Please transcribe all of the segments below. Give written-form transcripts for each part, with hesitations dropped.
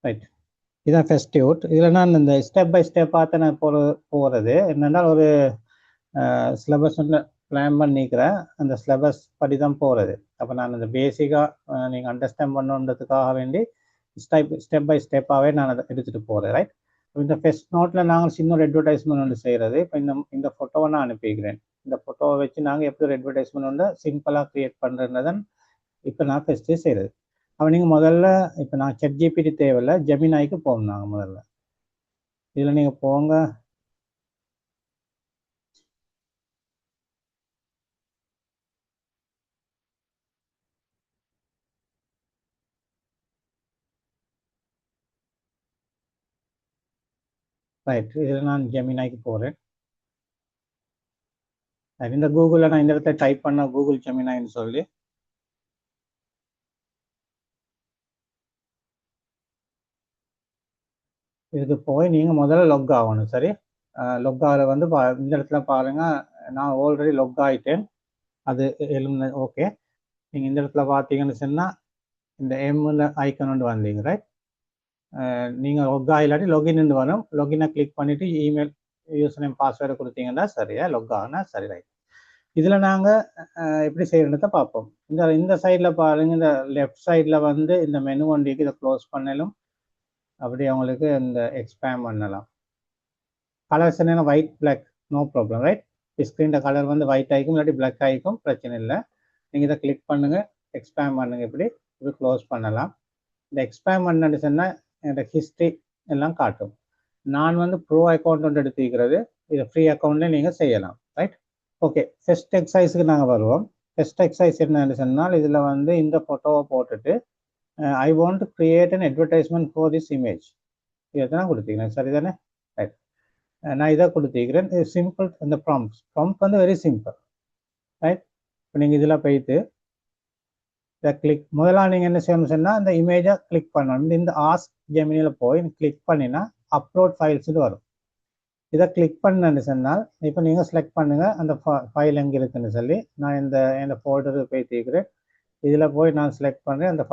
Right. இதான் first out. இதில் நான் இந்த ஸ்டெப் பை ஸ்டெப்பாக நான் போகிறது என்னென்னா ஒரு சிலபஸ் ஒன்று பிளான் பண்ணிக்கிறேன். அந்த சிலபஸ் படி தான் போகிறது. அப்போ நான் அந்த பேசிக்காக நீங்கள் அண்டர்ஸ்டாண்ட் பண்ணுன்றதுக்காக வேண்டி ஸ்டெப் பை ஸ்டெப்பாகவே நான் அதை எடுத்துகிட்டு போகிறேன். ரைட். இந்த ஃபர்ஸ்ட் நோட்டில் நாங்கள் சின்ன ஒரு அட்வர்டைஸ்மெண்ட் ஒன்று செய்கிறது. இப்போ இந்த ஃபோட்டோவை நான் அனுப்பிக்கிறேன். இந்த ஃபோட்டோவை வச்சு நாங்கள் எப்படி ஒரு அட்வர்டைஸ்மெண்ட் ஒன்று சிம்பிளாக க்ரியேட் பண்ணுறதுன்னு இப்போ நான் ஃபஸ்ட்டு செய்கிறது. அப்போ நீங்கள் முதல்ல இப்போ நான் ChatGPT தேவையில்லை, ஜெமினாய்க்கு போகணும். நாங்கள் முதல்ல இதில் நீங்கள் போங்க. ரைட். இதில் நான் ஜெமினாய்க்கு போகிறேன். இந்த கூகுளில் நான் இந்த இடத்துல டைப் பண்ண கூகுள் ஜெமினாய்னு சொல்லி இதுக்கு போய் நீங்கள் முதல்ல லொக் ஆகணும். சரி, லொக் ஆகிற வந்து இந்த இடத்துல பாருங்கள், நான் ஆல்ரெடி லொக் ஆகிட்டேன். அது எழுந்த ஓகே. நீங்கள் இந்த இடத்துல பார்த்தீங்கன்னு சொன்னால் இந்த எம்மில் ஐக்கன் ஒன்று வந்தீங்க. ரைட். நீங்கள் லொக் ஆகிலாட்டி லொகின் வரும். லொகினை கிளிக் பண்ணிவிட்டு இமெயில் யூசர் நேம் பாஸ்வேர்டை கொடுத்தீங்கன்னா சரியா லொக் ஆகுனா சரி. ரைட். இதில் நாங்கள் எப்படி செய்யறதை பார்ப்போம். இந்த சைடில் பாருங்கள், இந்த லெஃப்ட் சைடில் வந்து இந்த மெனு வண்டிக்கு இதை க்ளோஸ் பண்ணலும் அப்படி அவங்களுக்கு இந்த எக்ஸ்பேண்ட் பண்ணலாம். கலர்ஸ் என்ன white black no problem. Right. ஸ்க்ரீனில் கலர் வந்து ஒயிட் ஆகிக்கும் இல்லாட்டி பிளாக் ஆகிக்கும், பிரச்சனை இல்லை. நீங்கள் இதை கிளிக் பண்ணுங்கள், எக்ஸ்பேண்ட் பண்ணுங்கள். இப்படி க்ளோஸ் பண்ணலாம். இந்த எக்ஸ்பேண்ட் பண்ணு சொன்னால் என்னோட ஹிஸ்ட்ரி எல்லாம் காட்டும். நான் வந்து ப்ரோ அக்கௌண்ட் ஒன்று எடுத்துக்கிறது. இதை ஃப்ரீ அக்கௌண்ட்லேயே நீங்கள் செய்யலாம். ரைட். ஓகே, ஃபர்ஸ்ட் எக்ஸசைஸுக்கு நாங்கள் வருவோம். ஃபர்ஸ்ட் எக்ஸசைஸ் என்னன்னு சொன்னால் இதில் வந்து இந்த ஃபோட்டோவை போட்டுட்டு ஐ want to create an advertisement for this image இதை தான் கொடுத்தீங்க. சரிதானே? ரைட். நான் இதை கொடுத்துக்கிறேன். இது சிம்பிள். இந்த ப்ராம்ப்ட் வந்து வெரி சிம்பிள். ரைட். இப்போ நீங்கள் இதில் போயிட்டு இதை கிளிக் முதலாக நீங்கள் என்ன செய்யணும்னு சொன்னால் இந்த இமேஜை கிளிக் பண்ணணும். இந்த ஆஸ்க் ஜெமினியில் போய் கிளிக் பண்ணினா அப்லோட் ஃபைல்ஸ்னு வரும். இதை கிளிக் பண்ணு சொன்னால் இப்போ நீங்கள் செலக்ட் பண்ணுங்கள் அந்த ஃபைல் எங்கே இருக்குன்னு சொல்லி. நான் இந்த ஃபோல்டருக்கு போய் தீக்கிறேன். இதில் போய் நான் செலக்ட் பண்ணுறேன் அந்த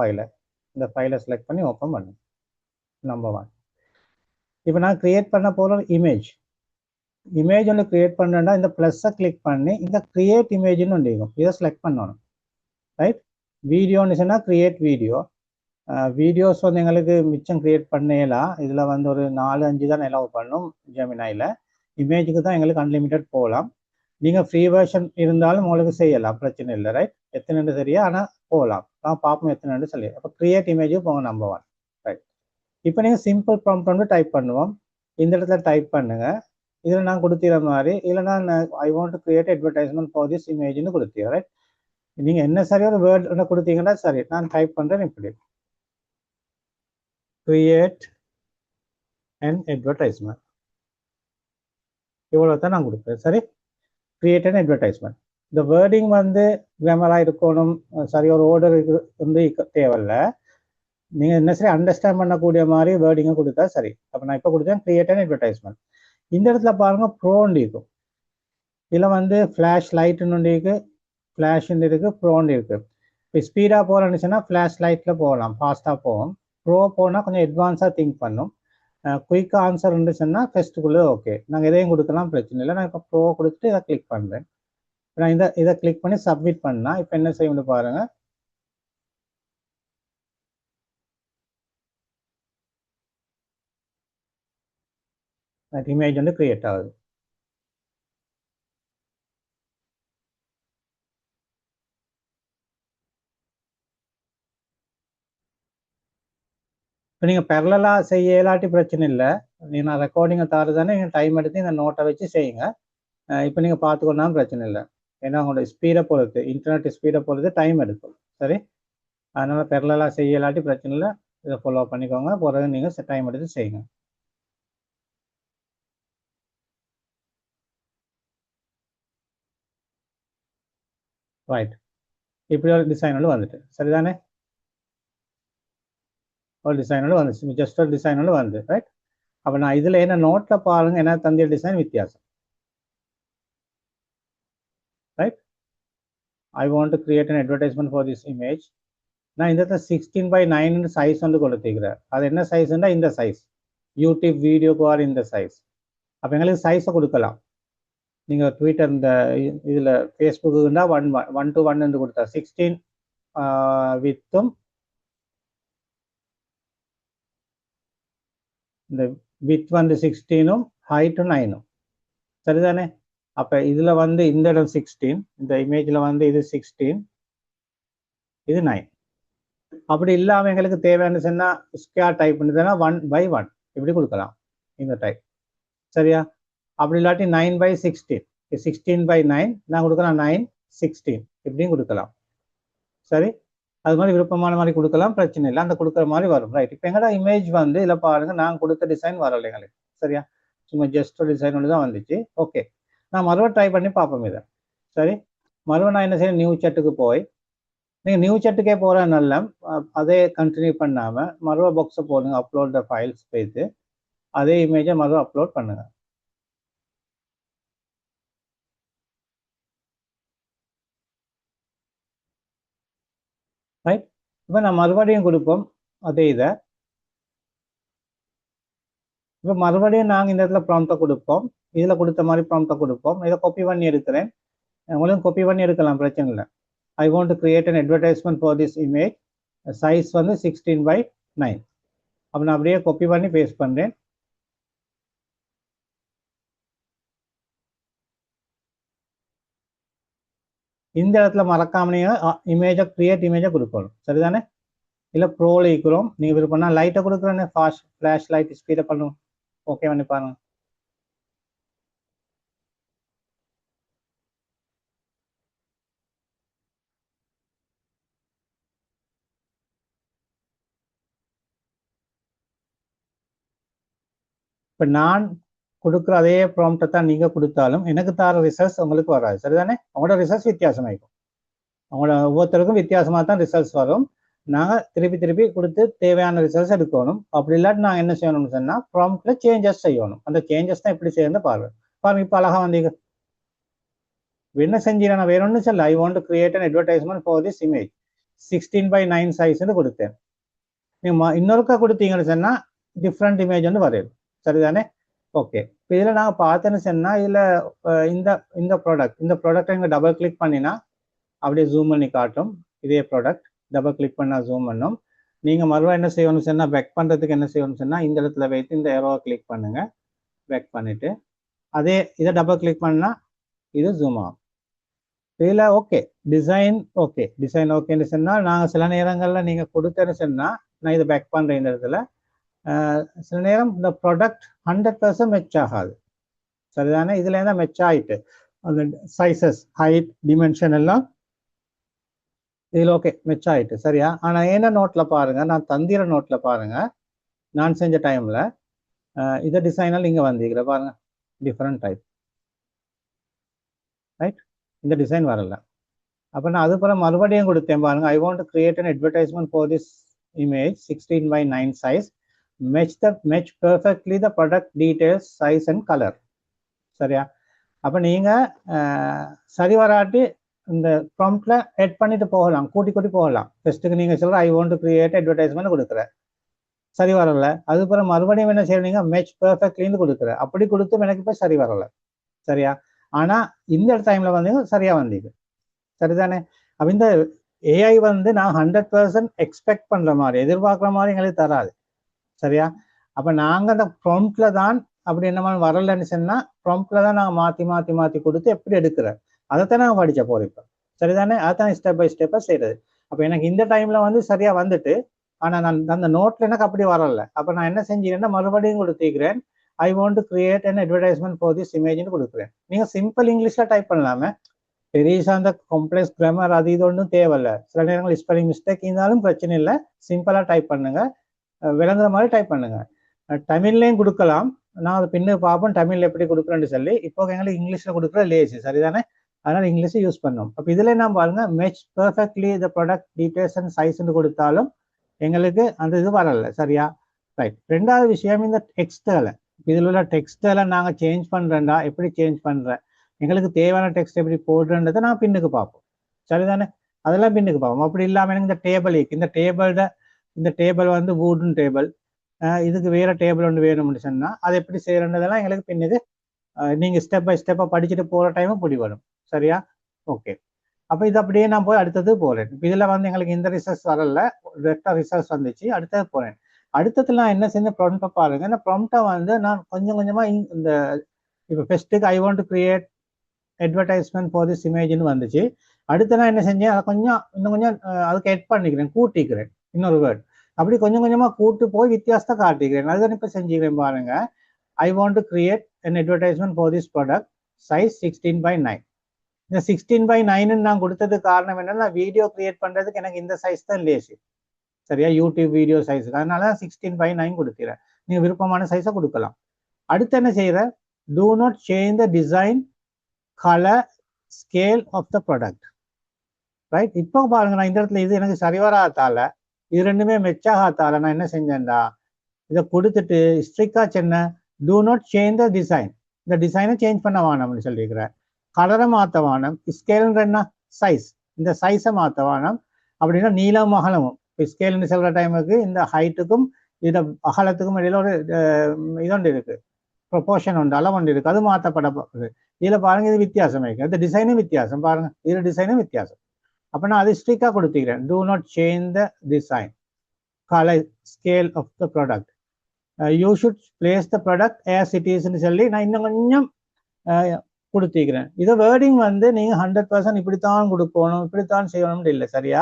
ஃபைலை செலக்ட் பண்ணி ஓப்பன் பண்ணுங்க. நம்பர் 1. இப்போ நான் கிரியேட் பண்ண போகிற இமேஜ் ஒன்று கிரியேட் பண்ணேன்னா இந்த ப்ளஸ்ஸை கிளிக் பண்ணி இந்த கிரியேட் இமேஜ்னு ஒன்று இருக்கும். இதை செலக்ட் பண்ணணும். ரைட். வீடியோன்னு சொன்னால் கிரியேட் வீடியோஸ் வந்து எங்களுக்கு மிச்சம் கிரியேட் பண்ணலாம். இதில் வந்து ஒரு 4-5 தான் எலோவ் பண்ணும் ஜெமினாயில். இமேஜுக்கு தான் எங்களுக்கு அன்லிமிட்டட் போகலாம். நீங்கள் ஃப்ரீ வெர்ஷன் இருந்தாலும் உங்களுக்கு செய்யலாம், பிரச்சனை இல்லை. ரைட். எத்தனைன்னு தெரியா, ஆனால் போகலாம். நான் பார்ப்போம் எத்தனைன்னு சொல்லி. அப்போ கிரியேட் இமேஜுக்கு போங்க நம்பர் 1. ரைட். இப்போ நீங்கள் சிம்பிள் ப்ராம்ப்ட் வந்து டைப் பண்ணுவோம். இந்த இடத்துல டைப் பண்ணுங்க. இதில் நான் கொடுத்திற மாதிரி இதில் நான் I want to create advertisement for this இமேஜ்னு கொடுத்தீங்க. ரைட். நீங்கள் என்ன சரி ஒரு வேர்ட் ஒன்று கொடுத்தீங்கன்னா சரி. நான் டைப் பண்ணுறேன். இப்படி கிரியேட் அன் அட்வர்டைஸ்மெண்ட் இவ்வளோ தான் நான் கொடுப்பேன். சரி. Create an advertisement. இந்த வேர்டிங் வந்து கிராமராக இருக்கணும். சரி, ஒரு ஆர்டர் வந்து தேவையில்லை. நீங்கள் என்ன சரி அண்டர்ஸ்டாண்ட் பண்ணக்கூடிய மாதிரி வேர்டிங்கை கொடுத்தா சரி. அப்போ நான் இப்போ கொடுத்தேன் கிரியேட் அன் அட்வர்டைஸ்மெண்ட். இந்த இடத்துல பாருங்க ப்ரோன்னு இருக்கும். இதில் வந்து ஃப்ளாஷ் லைட்டுன்னு இருக்கு, ஃப்ளாஷ்ன்னு இருக்கு, ப்ரோன்னு இருக்கு. இப்போ ஸ்பீடாக போகிறேன்னு சொன்னால் ஃப்ளாஷ் லைட்டில் போகலாம், ஃபாஸ்ட்டாக போகும். ப்ரோ போனால் கொஞ்சம் அட்வான்ஸாக திங்க் பண்ணும். குயிக்காக ஆன்சர் சொன்னால் ஃபர்ஸ்ட்டுக்குள்ளே ஓகே. நாங்கள் எதையும் கொடுக்கலாம், பிரச்சனை இல்லை. நான் இப்போ ப்ரோ கொடுத்துட்டு இதை கிளிக் பண்ணுறேன். நான் இதை கிளிக் பண்ணி சப்மிட் பண்ணால் இப்போ என்ன செய்யணும் பாருங்கள். இமேஜ் வந்து கிரியேட் ஆகுது. இப்போ நீங்கள் பேரலாக செய்ய இயலாட்டி பிரச்சனை இல்லை. நான் ரெக்கார்டிங்கை தாருதானே நீங்கள் டைம் எடுத்து இந்த நோட்டை வச்சு செய்யுங்க. இப்போ நீங்கள் பார்த்துக்கொண்டாலும் பிரச்சனை இல்லை. ஏன்னா உங்களோட ஸ்பீடை பொறுத்து, இன்டர்நெட் ஸ்பீடை பொறுத்து டைம் எடுக்கும். சரி. அதனால் பேரலாக செய்ய இயலாட்டி பிரச்சனை இல்லை. இதை ஃபாலோ பண்ணிக்கோங்க. பிறகு நீங்கள் டைம் எடுத்து செய்யுங்க. ரைட். இப்படி ஒரு டிசைனோடு வந்துட்டு சரிதானே? ஒரு டிசைனோடு வந்துச்சு. ஜஸ்ட் ஒரு டிசைனோடு வந்து. ரைட். அப்போ நான் இதில் என்ன நோட்டில் பாருங்க, என்ன தந்திய டிசைன் வித்தியாசம். Right. I want to create an advertisement for this image. நான் இந்த இடத்துல 16:9 சைஸ் வந்து கொடுத்துக்கிறேன். அது என்ன சைஸ்ன்னா இந்த சைஸ், யூடியூப் வீடியோக்கு வர இந்த சைஸ். அப்போ எங்களுக்கு சைஸை கொடுக்கலாம். நீங்கள் ட்விட்டர் இந்த இதில் ஃபேஸ்புக்குன்னா 1:1 கொடுத்தா 16 வித்தும் இந்த வித் வந்து 16ம் ஹைட்டும் 9ம் சரிதானே. அப்போ இதில் வந்து இந்த இடம் 16, இந்த இமேஜில் வந்து இது 16, இது 9. அப்படி இல்லாமல் எங்களுக்கு தேவையான சொன்னால் ஸ்கொயர் டைப் பண்ணுதுன்னா 1/1 இப்படி கொடுக்கலாம் இந்த டைப் சரியா. அப்படி இல்லாட்டி 9/16, 16/9 நான் கொடுக்கலாம் 9/16 இப்படியும் கொடுக்கலாம் சரி. அது மாதிரி விருப்பமான மாதிரி கொடுக்கலாம், பிரச்சனை இல்லை, அந்த கொடுக்குற மாதிரி வரும் ரைட். இப்போ எங்களோட இமேஜ் வந்து இதில் பாருங்க, நான் கொடுத்த டிசைன் வரலை எங்களுக்கு சரியா, சும்மா ஜஸ்ட் டிசைன் ஒன்று தான் வந்துச்சு. ஓகே, நான் மறுபடியும் ட்ரை பண்ணி பார்ப்போம் இதை சரி. மறுபடியும் நான் என்ன செய்யணும், நியூ சாட்டுக்கு போய், நீங்கள் நியூ சாட்டுக்கே போகிற நல்ல அதே கண்டினியூ பண்ணாமல் மறுபடியும் பாக்ஸை போடுங்க, அப்லோட் த ஃபைல்ஸ் போய்த்து அதே இமேஜை மறுபடியும் அப்லோட் பண்ணுங்க ரைட். இப்போ நான் மறுபடியும் கொடுப்போம் அதே இதை. இப்போ மறுபடியும் நாங்கள் இந்த இடத்துல ப்ராம்ப்டை கொடுப்போம், இதில் கொடுத்த மாதிரி ப்ராம்ப்டை கொடுப்போம். இதை காப்பி பண்ணி எடுக்கிறேன், உங்களுக்கு காப்பி பண்ணி எடுக்கலாம் பிரச்சனை இல்லை. ஐ want to create an advertisement for this image, size வந்து 16/9. அப்போ நான் அப்படியே காப்பி பண்ணி பேஸ்ட் பண்ணுறேன். இந்த இடத்துல மறக்காம நீங்கள் இமேஜை கிரியேட் இமேஜை கொடுக்கணும் சரிதானே. இல்லை ப்ரோவில் இருக்கிறோம், நீங்கள் விருப்பம்னா லைட்டை கொடுக்குறேன்னு ஃபாஸ்ட் ஃப்ளாஷ் லைட் ஸ்பீடை பண்ணுவோம். ஓகே பண்ணி பாருங்க. இப்போ நான் கொடுக்குற அதே ப்ராம்ப்டை தான் நீங்கள் கொடுத்தாலும் எனக்கு தர ரிசல்ட்ஸ் உங்களுக்கு வராது சரிதானே. அவங்களோட ரிசல்ட்ஸ் வித்தியாசமாயிருக்கும், அவங்களோட ஒவ்வொருத்தருக்கும் வித்தியாசமாக தான் ரிசல்ட்ஸ் வரும். நாங்கள் திருப்பி திருப்பி கொடுத்து தேவையான ரிசல்ட்ஸ் எடுக்கணும். அப்படி இல்லாட்டி நாங்கள் என்ன செய்யணும்னு சொன்னால் ப்ராம்ப்டில் சேஞ்சஸ் செய்யணும். அந்த சேஞ்சஸ் தான் எப்படி செய்யணும் பாருங்க. பாருங்க இப்போ அழகாக வந்தீங்க. என்ன செஞ்சீங்க, நான் வேற ஒன்றும் சொல்ல, ஐ want to create an advertisement for this image 16/9 சைஸ்ன்னு கொடுத்தேன். நீங்கள் இன்னொருக்கா கொடுத்தீங்கன்னு சொன்னால் டிஃப்ரெண்ட் இமேஜ் வந்து வரையும் சரிதானே. ஓகே, இப்போ இதில் நாங்கள் பார்த்தேன்னு சொன்னால் இதில் இந்த ப்ராடக்டை இங்கே டபுள் கிளிக் பண்ணினா அப்படியே ஜூம் பண்ணி காட்டும். இதே ப்ராடக்ட் டபுள் கிளிக் பண்ணால் ஜூம் பண்ணும். நீங்கள் மறுபடியும் என்ன செய்யணும்னு சொன்னால் பேக் பண்ணுறதுக்கு என்ன செய்யணும்னு சொன்னால் இந்த இடத்துல வைத்து இந்த ஏரோவை கிளிக் பண்ணுங்கள், பேக் பண்ணிவிட்டு அதே இதை டபுள் கிளிக் பண்ணால் இது ஜூம் ஆகும். இதில் ஓகே டிசைன் ஓகேன்னு சொன்னால் நாங்கள் சில நேரங்களில் நீங்கள் கொடுத்தேன்னு சொன்னால் நான் இதை பேக் பண்ணுறேன். இந்த இடத்துல சில நேரம் இந்த ப்ராடக்ட் 100% மெச் ஆகாது சரிதானே. இதுல இருந்தால் மெச் ஆகிட்டு அந்த சைஸஸ் ஹைட் டிமென்ஷன் எல்லாம் இதில் ஓகே மெச் ஆகிட்டு சரியா. ஆனால் என்ன நோட்டில் பாருங்கள், நான் தந்திர நோட்டில் பாருங்கள், நான் செஞ்ச டைமில் இதை டிசைனால் இங்கே வந்திருக்கிற பாருங்கள் டிஃப்ரெண்ட் டைப் ரைட். இந்த டிசைன் வரல. அப்போ நான் அதுக்கப்புறம் மறுபடியும் கொடுத்தேன் பாருங்கள், ஐ want to create an advertisement for this image 16/9 size, match perfectly the product details, size and color சரியா. அப்போ நீங்கள் சரி வராட்டி இந்த ப்ராம்ப்ட்ல ஆட் பண்ணிட்டு போகலாம், கூட்டி போகலாம். ஃபர்ஸ்ட்டுக்கு நீங்கள் சொல்கிற ஐ வாண்ட் டு கிரியேட் அட்வர்டைஸ்மெண்ட் கொடுக்குற, சரி வரல. அதுக்கப்புறம் மறுபடியும் என்ன செய்யறீங்க, மேட்ச் பெர்ஃபெக்ட்லின்னு கொடுக்குற, அப்படி கொடுத்தும் எனக்கு இப்போ சரி வரல சரியா. ஆனால் இந்த டைமில் வந்து சரியாக வந்தீங்க சரிதானே. அப்போ இந்த ஏஐ வந்து நான் 100% எக்ஸ்பெக்ட் பண்ணுற மாதிரி எதிர்பார்க்குற மாதிரி எங்களுக்கு தராது சரியா. அப்போ நாங்கள் அந்த ப்ராம்ப்ட்ல தான் அப்படி என்ன மாதிரி வரலன்னு சொன்னால் ப்ராம்ப்ட்ல தான் நாங்கள் மாற்றி கொடுத்து எப்படி எடுக்கிறேன் அதைத்தான் நாங்கள் படித்த போகிறோம் இப்போ சரிதானே. அதைத்தான் ஸ்டெப் பை ஸ்டெப்பாக செய்கிறது. அப்போ எனக்கு இந்த டைமில் வந்து சரியாக வந்துட்டு, ஆனால் நான் அந்த நோட்டில் எனக்கு அப்படி வரல. அப்போ நான் என்ன செஞ்சீங்கன்னா மறுபடியும் கொடுத்துக்கிறேன், I want to create an advertisement for this இமேஜ்னு கொடுக்குறேன். நீங்கள் சிம்பிள் இங்கிலீஷில் டைப் பண்ணலாமே, பெரியசா அந்த காம்ப்ளெக்ஸ் கிராமர் அது இது ஒன்றும் தேவையில்லை. சில நேரங்கள் ஸ்பெல்லிங் மிஸ்டேக் இருந்தாலும் பிரச்சனை இல்லை, சிம்பிளாக டைப் பண்ணுங்க, விளங்குற மாதிரி டைப் பண்ணுங்க. தமிழ்லையும் கொடுக்கலாம், நான் அதை பின்னு பார்ப்போம் தமிழில் எப்படி கொடுக்குறேன்னு சொல்லி. இப்போ எங்களுக்கு இங்கிலீஷில் கொடுக்குற லேசி சரிதானே, அதனால் இங்கிலீஷை யூஸ் பண்ணோம். அப்போ இதில் நான் பாருங்க match perfectly the product details and சைஸ்ன்னு கொடுத்தாலும் எங்களுக்கு அந்த இது வரல சரியா ரைட். ரெண்டாவது விஷயம் இந்த டெக்ஸ்டில், இதில் உள்ள டெக்ஸ்டில் நாங்கள் சேஞ்ச் பண்ணுறேன்டா, எப்படி சேஞ்ச் பண்ணுறேன், எங்களுக்கு தேவையான டெக்ஸ்ட் எப்படி போடுறன்றதை நான் பின்னுக்கு பார்ப்போம் சரிதானே. அதெல்லாம் பின்னுக்கு பார்ப்போம். அப்படி இல்லாமல் எனக்கு இந்த டேபிள் வந்து வுடன் டேபிள், இதுக்கு வேற டேபிள் ஒன்று வேணும்னு சொன்னால் அது எப்படி செய்யறதுலாம் எங்களுக்கு பின்னுக்கு நீங்கள் ஸ்டெப் பை ஸ்டெப்பாக படிச்சுட்டு போகிற டைமும் பிடி வரும். சரியா? ஓகே. அப்போ இது அப்படியே நான் போய் அடுத்தது போகிறேன். இப்போ இதில் வந்து எங்களுக்கு இந்த ரிசல்ட்ஸ் வரல, ரெக்டாக ரிசல்ட்ஸ் வந்துச்சு. அடுத்தது போகிறேன். அடுத்தது நான் என்ன செஞ்ச ப்ராம்ப்டை பாருங்க. இந்த ப்ராம்ப்டை வந்து நான் கொஞ்சம் கொஞ்சமாக இந்த இப்போ ஃபர்ஸ்ட்டுக்கு I want to create advertisement for this இமேஜ்னு வந்துச்சு. அடுத்து நான் என்ன செஞ்சேன், அதை இன்னும் கொஞ்சம் அதுக்கு எட் பண்ணிக்கிறேன், கூட்டிக்கிறேன் இன்னொரு வேர்ட். அப்படி கொஞ்சம் கொஞ்சமாக கூட்டு போய் வித்தியாசத்தை காட்டிக்கிறேன். அதுதான் இப்போ செஞ்சுக்கிறேன் பாருங்க. ஐ want to create an advertisement for this product size 16:9. இந்த 16:9 நான் கொடுத்ததுக்கு காரணம் என்னன்னா, வீடியோ கிரியேட் பண்றதுக்கு எனக்கு இந்த சைஸ் தான் லேசி. சரியா? யூடியூப் வீடியோ சைஸுக்கு. அதனால 16:9 கொடுக்கிறேன். நீங்க விருப்பமான சைஸை கொடுக்கலாம். அடுத்து என்ன செய்யற, do not change the design, color, scale of the product. Right? இப்போ பாருங்க, நான் இந்த இடத்துல இது எனக்கு சரி வராதால, இது ரெண்டுமே மெச்சாகாதால நான் என்ன செஞ்சேன்டா, இதை கொடுத்துட்டு ஸ்ட்ரிக்டா சொன்ன do not change the design. இந்த டிசைனை சேஞ்ச் பண்ண வேணாம்னு சொல்லியிருக்கிறேன். கலரை மாற்ற வேணும். ஸ்கேல்ன்ற என்ன, சைஸ். இந்த சைஸை மாற்ற வேணும். அப்படின்னா நீளம் அகலமும். இப்போ ஸ்கேல்னு சொல்கிற டைமுக்கு இந்த ஹைட்டுக்கும் இந்த அகலத்துக்கும் இடையில ஒரு இதொண்டு இருக்கு, ப்ரொபோர்ஷன் உண்டு, அளவு ஒன்று இருக்கு. அது மாற்றப்படப்படுது. இதில் பாருங்க, இது வித்தியாசம் இருக்கு. இந்த டிசைனும் வித்தியாசம் பாருங்க, இது டிசைனும் வித்தியாசம். அப்போ நான் அது ஸ்ட்ரிக்டாக கொடுத்துக்கிறேன். do not change the design, color, scale of the product. You should place the product as it is ன்னு சொல்லி நான் இன்னும் கொஞ்சம் கொடுத்துக்கிறேன். இதை வேர்டிங் வந்து நீங்க 100% இப்படித்தான் கொடுக்கணும், இப்படித்தான் செய்யணும்னு இல்லை. சரியா?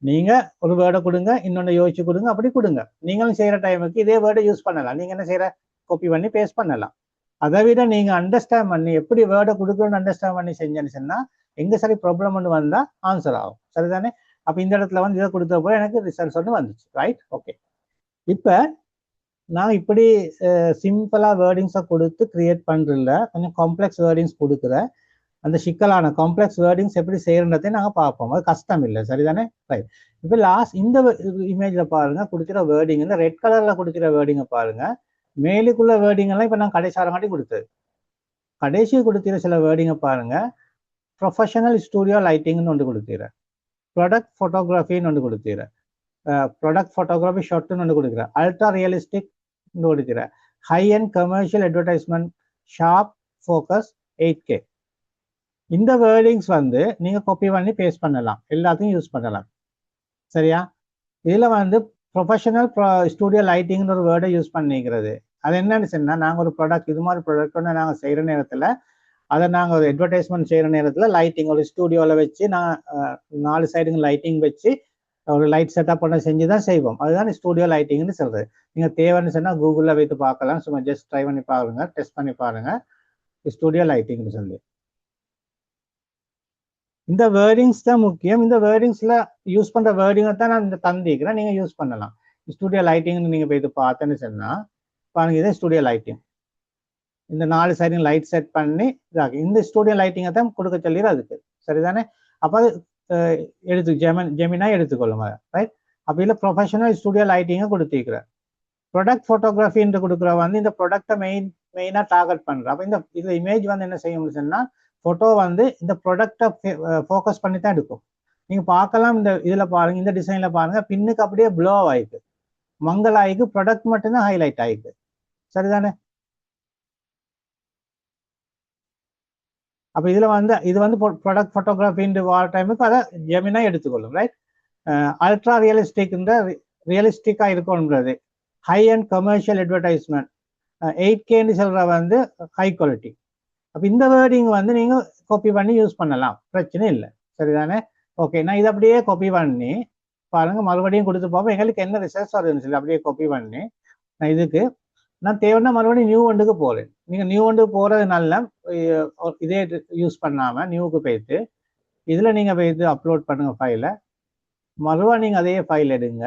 நீங்க ஒரு வேர்டை கொடுங்க, இன்னொன்னு யோசிச்சு கொடுங்க, அப்படி கொடுங்க. நீங்களும் செய்யற டைமுக்கு இதே வேர்டை யூஸ் பண்ணலாம். நீங்க என்ன செய்யற, காப்பி பண்ணி பேஸ்ட் பண்ணலாம். அதை விட நீங்க அண்டர்ஸ்டாண்ட் பண்ணி எப்படி வேர்டை கொடுக்கணும்னு அண்டர்ஸ்டாண்ட் பண்ணி செஞ்சேன்னு சொன்னா எங்க சரி ப்ராப்ளம் ஒன்று வந்தா ஆன்சர் ஆகும். சரிதானே? அப்ப இந்த இடத்துல வந்து இதை கொடுத்த போது எனக்கு ரிசல்ட்ஸ் ஒன்று வந்துச்சு. ரைட்? ஓகே. இப்ப நான் இப்படி சிம்பிளாக வேர்டிங்ஸை கொடுத்து கிரியேட் பண்ணுறதில்ல, கொஞ்சம் காம்ப்ளெக்ஸ் வேர்டிங்ஸ் கொடுக்குறேன். அந்த சிக்கலான காம்ப்ளெக்ஸ் வேர்டிங்ஸ் எப்படி செய்யறதை நாங்கள் பார்ப்போம். அது கஷ்டம் இல்லை. சரிதானே? ரைட். இப்போ லாஸ்ட் இந்த இமேஜில் பாருங்க, கொடுக்குற வேர்டிங் இந்த ரெட் கலரில் கொடுக்குற வேர்டிங்கை பாருங்க. மேலுக்குள்ள வேர்டிங் எல்லாம் இப்போ நான் கடைசாரங்காட்டி கொடுத்தது. கடைசி கொடுத்துற சில வேர்டிங்கை பாருங்க. ப்ரொஃபஷனல் ஸ்டூடியோ லைட்டிங்னு ஒன்று கொடுத்துறேன், ப்ராடக்ட் ஃபோட்டோகிராஃபின்னு ஒன்று கொடுத்துறேன், ப்ராடக்ட் ஃபோட்டோகிராஃபி ஷாட்னு ஒன்று கொடுக்குறேன், அல்ட்ரா ரியலிஸ்டிக் கொடுக்குறேன், high and commercial advertisement, sharp focus, 8K. இந்த வேர்டிங்ஸ் வந்து நீங்க காப்பி பண்ணி பேஸ்ட் பண்ணலாம், எல்லாத்தையும் யூஸ் பண்ணலாம். சரியா? இதுல வந்து ப்ரொஃபஷனல் ஸ்டூடியோ லைட்டிங்னு ஒரு வேர்டை யூஸ் பண்ணிக்கிறது. அது என்னன்னு சொன்னா, நாங்கள் ஒரு ப்ராடக்ட் இது மாதிரி ப்ராடக்ட் ஒன்று நாங்கள் செய்கிற நேரத்தில், அதை நாங்கள் ஒரு அட்வர்டைஸ்மெண்ட் செய்கிற நேரத்தில் லைட்டிங் ஒரு ஸ்டூடியோவில் வச்சு நான் 4 சைடுங்க லைட்டிங் வச்சு ஒரு லைட் செட்டப் பண்ண செஞ்சு தான் செய்வோம். அதுதான் ஸ்டூடியோ லைட்டிங்னு சொல்றது. நீங்க தேவைன்னு சொன்னா கூகுளில் வைத்து பார்க்கலாம். சும்மா ஜஸ்ட் ட்ரை பண்ணி பாருங்க, டெஸ்ட் பண்ணி பாருங்க, ஸ்டூடியோ லைட்டிங்னு சொல்லி. இந்த வேர்டிங்ஸ் தான் முக்கியம். இந்த வேர்டிங்ஸ்ல யூஸ் பண்ற வேர்டிங்கை தான் நான் இந்த தந்திக்கிறேன், நீங்க யூஸ் பண்ணலாம். ஸ்டூடியோ லைட்டிங்னு நீங்க போய் பார்த்தேன்னு சொன்னா பாருங்க, இதே ஸ்டூடியோ லைட்டிங். இந்த 4 சைடும் லைட் செட் பண்ணி இதாக்கு இந்த ஸ்டூடியோ லைட்டிங்கை தான் கொடுக்க சொல்லிடு அதுக்கு. சரிதானே? அப்போ அது எடுத்து ஜெமினா எடுத்துக்கொள்ளுங்க. ரைட்? அப்போ இல்லை ப்ரொஃபஷனல் ஸ்டூடியோ லைட்டிங்கை கொடுத்துருக்கிறேன். ப்ராடக்ட் ஃபோட்டோகிராஃபின்னு கொடுக்குற வந்து இந்த ப்ராடக்டை மெயினாக டார்கெட் பண்ணுறேன். அப்போ இந்த இமேஜ் வந்து என்ன செய்யும்னு சொன்னால், ஃபோட்டோ வந்து இந்த ப்ராடக்டை ஃபோக்கஸ் பண்ணி தான் எடுக்கும். நீங்கள் பார்க்கலாம், இந்த இதில் பாருங்க, இந்த டிசைனில் பாருங்க, பின்னுக்கு அப்படியே ப்ளோ ஆயிருக்கு, மங்கள் ஆயிருக்கு, ப்ராடக்ட் மட்டும்தான் ஹைலைட் ஆயிருக்கு. சரிதானே? அப்போ இதில் வந்து இது வந்து ப்ராடக்ட் ஃபோட்டோகிராஃபின்னு வர டைமுக்கு அதை ஜெமினா எடுத்துக்கொள்ளும். ரைட்? அல்ட்ரா ரியலிஸ்டிக்காக இருக்கணுன்றது, ஹை அண்ட் கமர்ஷியல் அட்வர்டைஸ்மெண்ட், 8Kன்னு சொல்கிற வந்து ஹை குவாலிட்டி. அப்போ இந்த வேர்டிங் வந்து நீங்கள் காப்பி பண்ணி யூஸ் பண்ணலாம், பிரச்சனை இல்லை. சரிதானே? ஓகே. நான் இதை அப்படியே காப்பி பண்ணி பாருங்கள், மறுபடியும் கொடுத்து பார்ப்போம் எங்களுக்கு என்ன ரிசல்ட்ஸ் வருதுன்னு சொல்லி. அப்படியே காப்பி பண்ணி நான் இதுக்கு நான் தேவைன்னா மறுபடியும் நியூ ஒன்றுக்கு போகிறேன். நீங்கள் நியூ ஒன்றுக்கு போகிறதுனால இதே யூஸ் பண்ணாமல் நியூவுக்கு போய்த்து இதில் நீங்கள் போய்த்து அப்லோட் பண்ணுங்கள் ஃபைலை. மறுபடியும் நீங்கள் அதே ஃபைல் எடுங்க.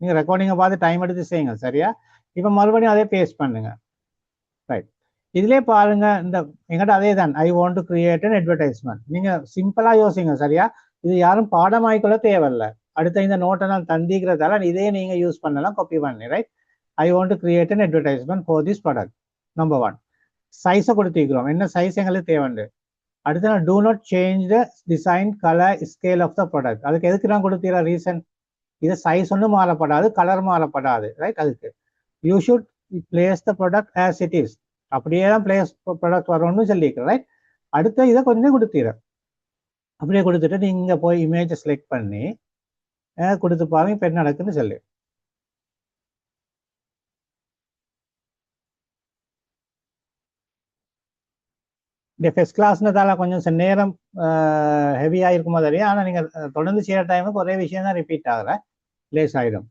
நீங்கள் ரெக்கார்டிங்கை பார்த்து டைம் எடுத்து செய்யுங்க. சரியா? இப்போ மறுபடியும் அதே பேஸ்ட் பண்ணுங்க. ரைட்? இதிலே பாருங்க, இந்த எங்கிட்ட அதே தான், ஐ want to create an advertisement. நீங்கள் சிம்பிளாக யோசிங்க. சரியா? இது யாரும் பாடமாய்க்கொள்ள தேவையில்லை. அடுத்த இந்த நோட்டை நான் தந்திக்கிறதால இதே நீங்கள் யூஸ் பண்ணலாம், காப்பி பண்ணி. Right? I want to create an advertisement for this product. Number 1 சைஸை கொடுத்துக்கிறோம். என்ன சைஸ் எங்களுக்கு தேவைண்டு, அடுத்து நான் do not change the design colour scale of the product. அதுக்கு எதுக்கு நான் கொடுத்தீங்க ரீசன்? இது சைஸ் ஒன்றும் மாறப்படாது, கலர் மாறப்படாது, ரைட்? அதுக்கு you should place the product as it is. அப்படியே தான் பிளேஸ் ப்ராடக்ட் வரணும்னு சொல்லியிருக்கிறேன், ரைட்? அடுத்த இதை கொஞ்சம் கொடுத்துறேன். அப்படியே கொடுத்துட்டு நீங்கள் போய் இமேஜை செலக்ட் பண்ணி கொடுத்து பாருங்க இப்போ என்ன நடக்குன்னு சொல்லி. இந்த ஃபர்ஸ்ட் கிளாஸ்னதால கொஞ்சம் நேரம் ஹெவியாக இருக்குமோ தெரியும். ஆனால் நீங்கள் தொடர்ந்து செய்கிற டைமுக்கு ஒரே விஷயம் தான் ரிப்பீட் ஆகல, லேஸ் ஆகிடும்.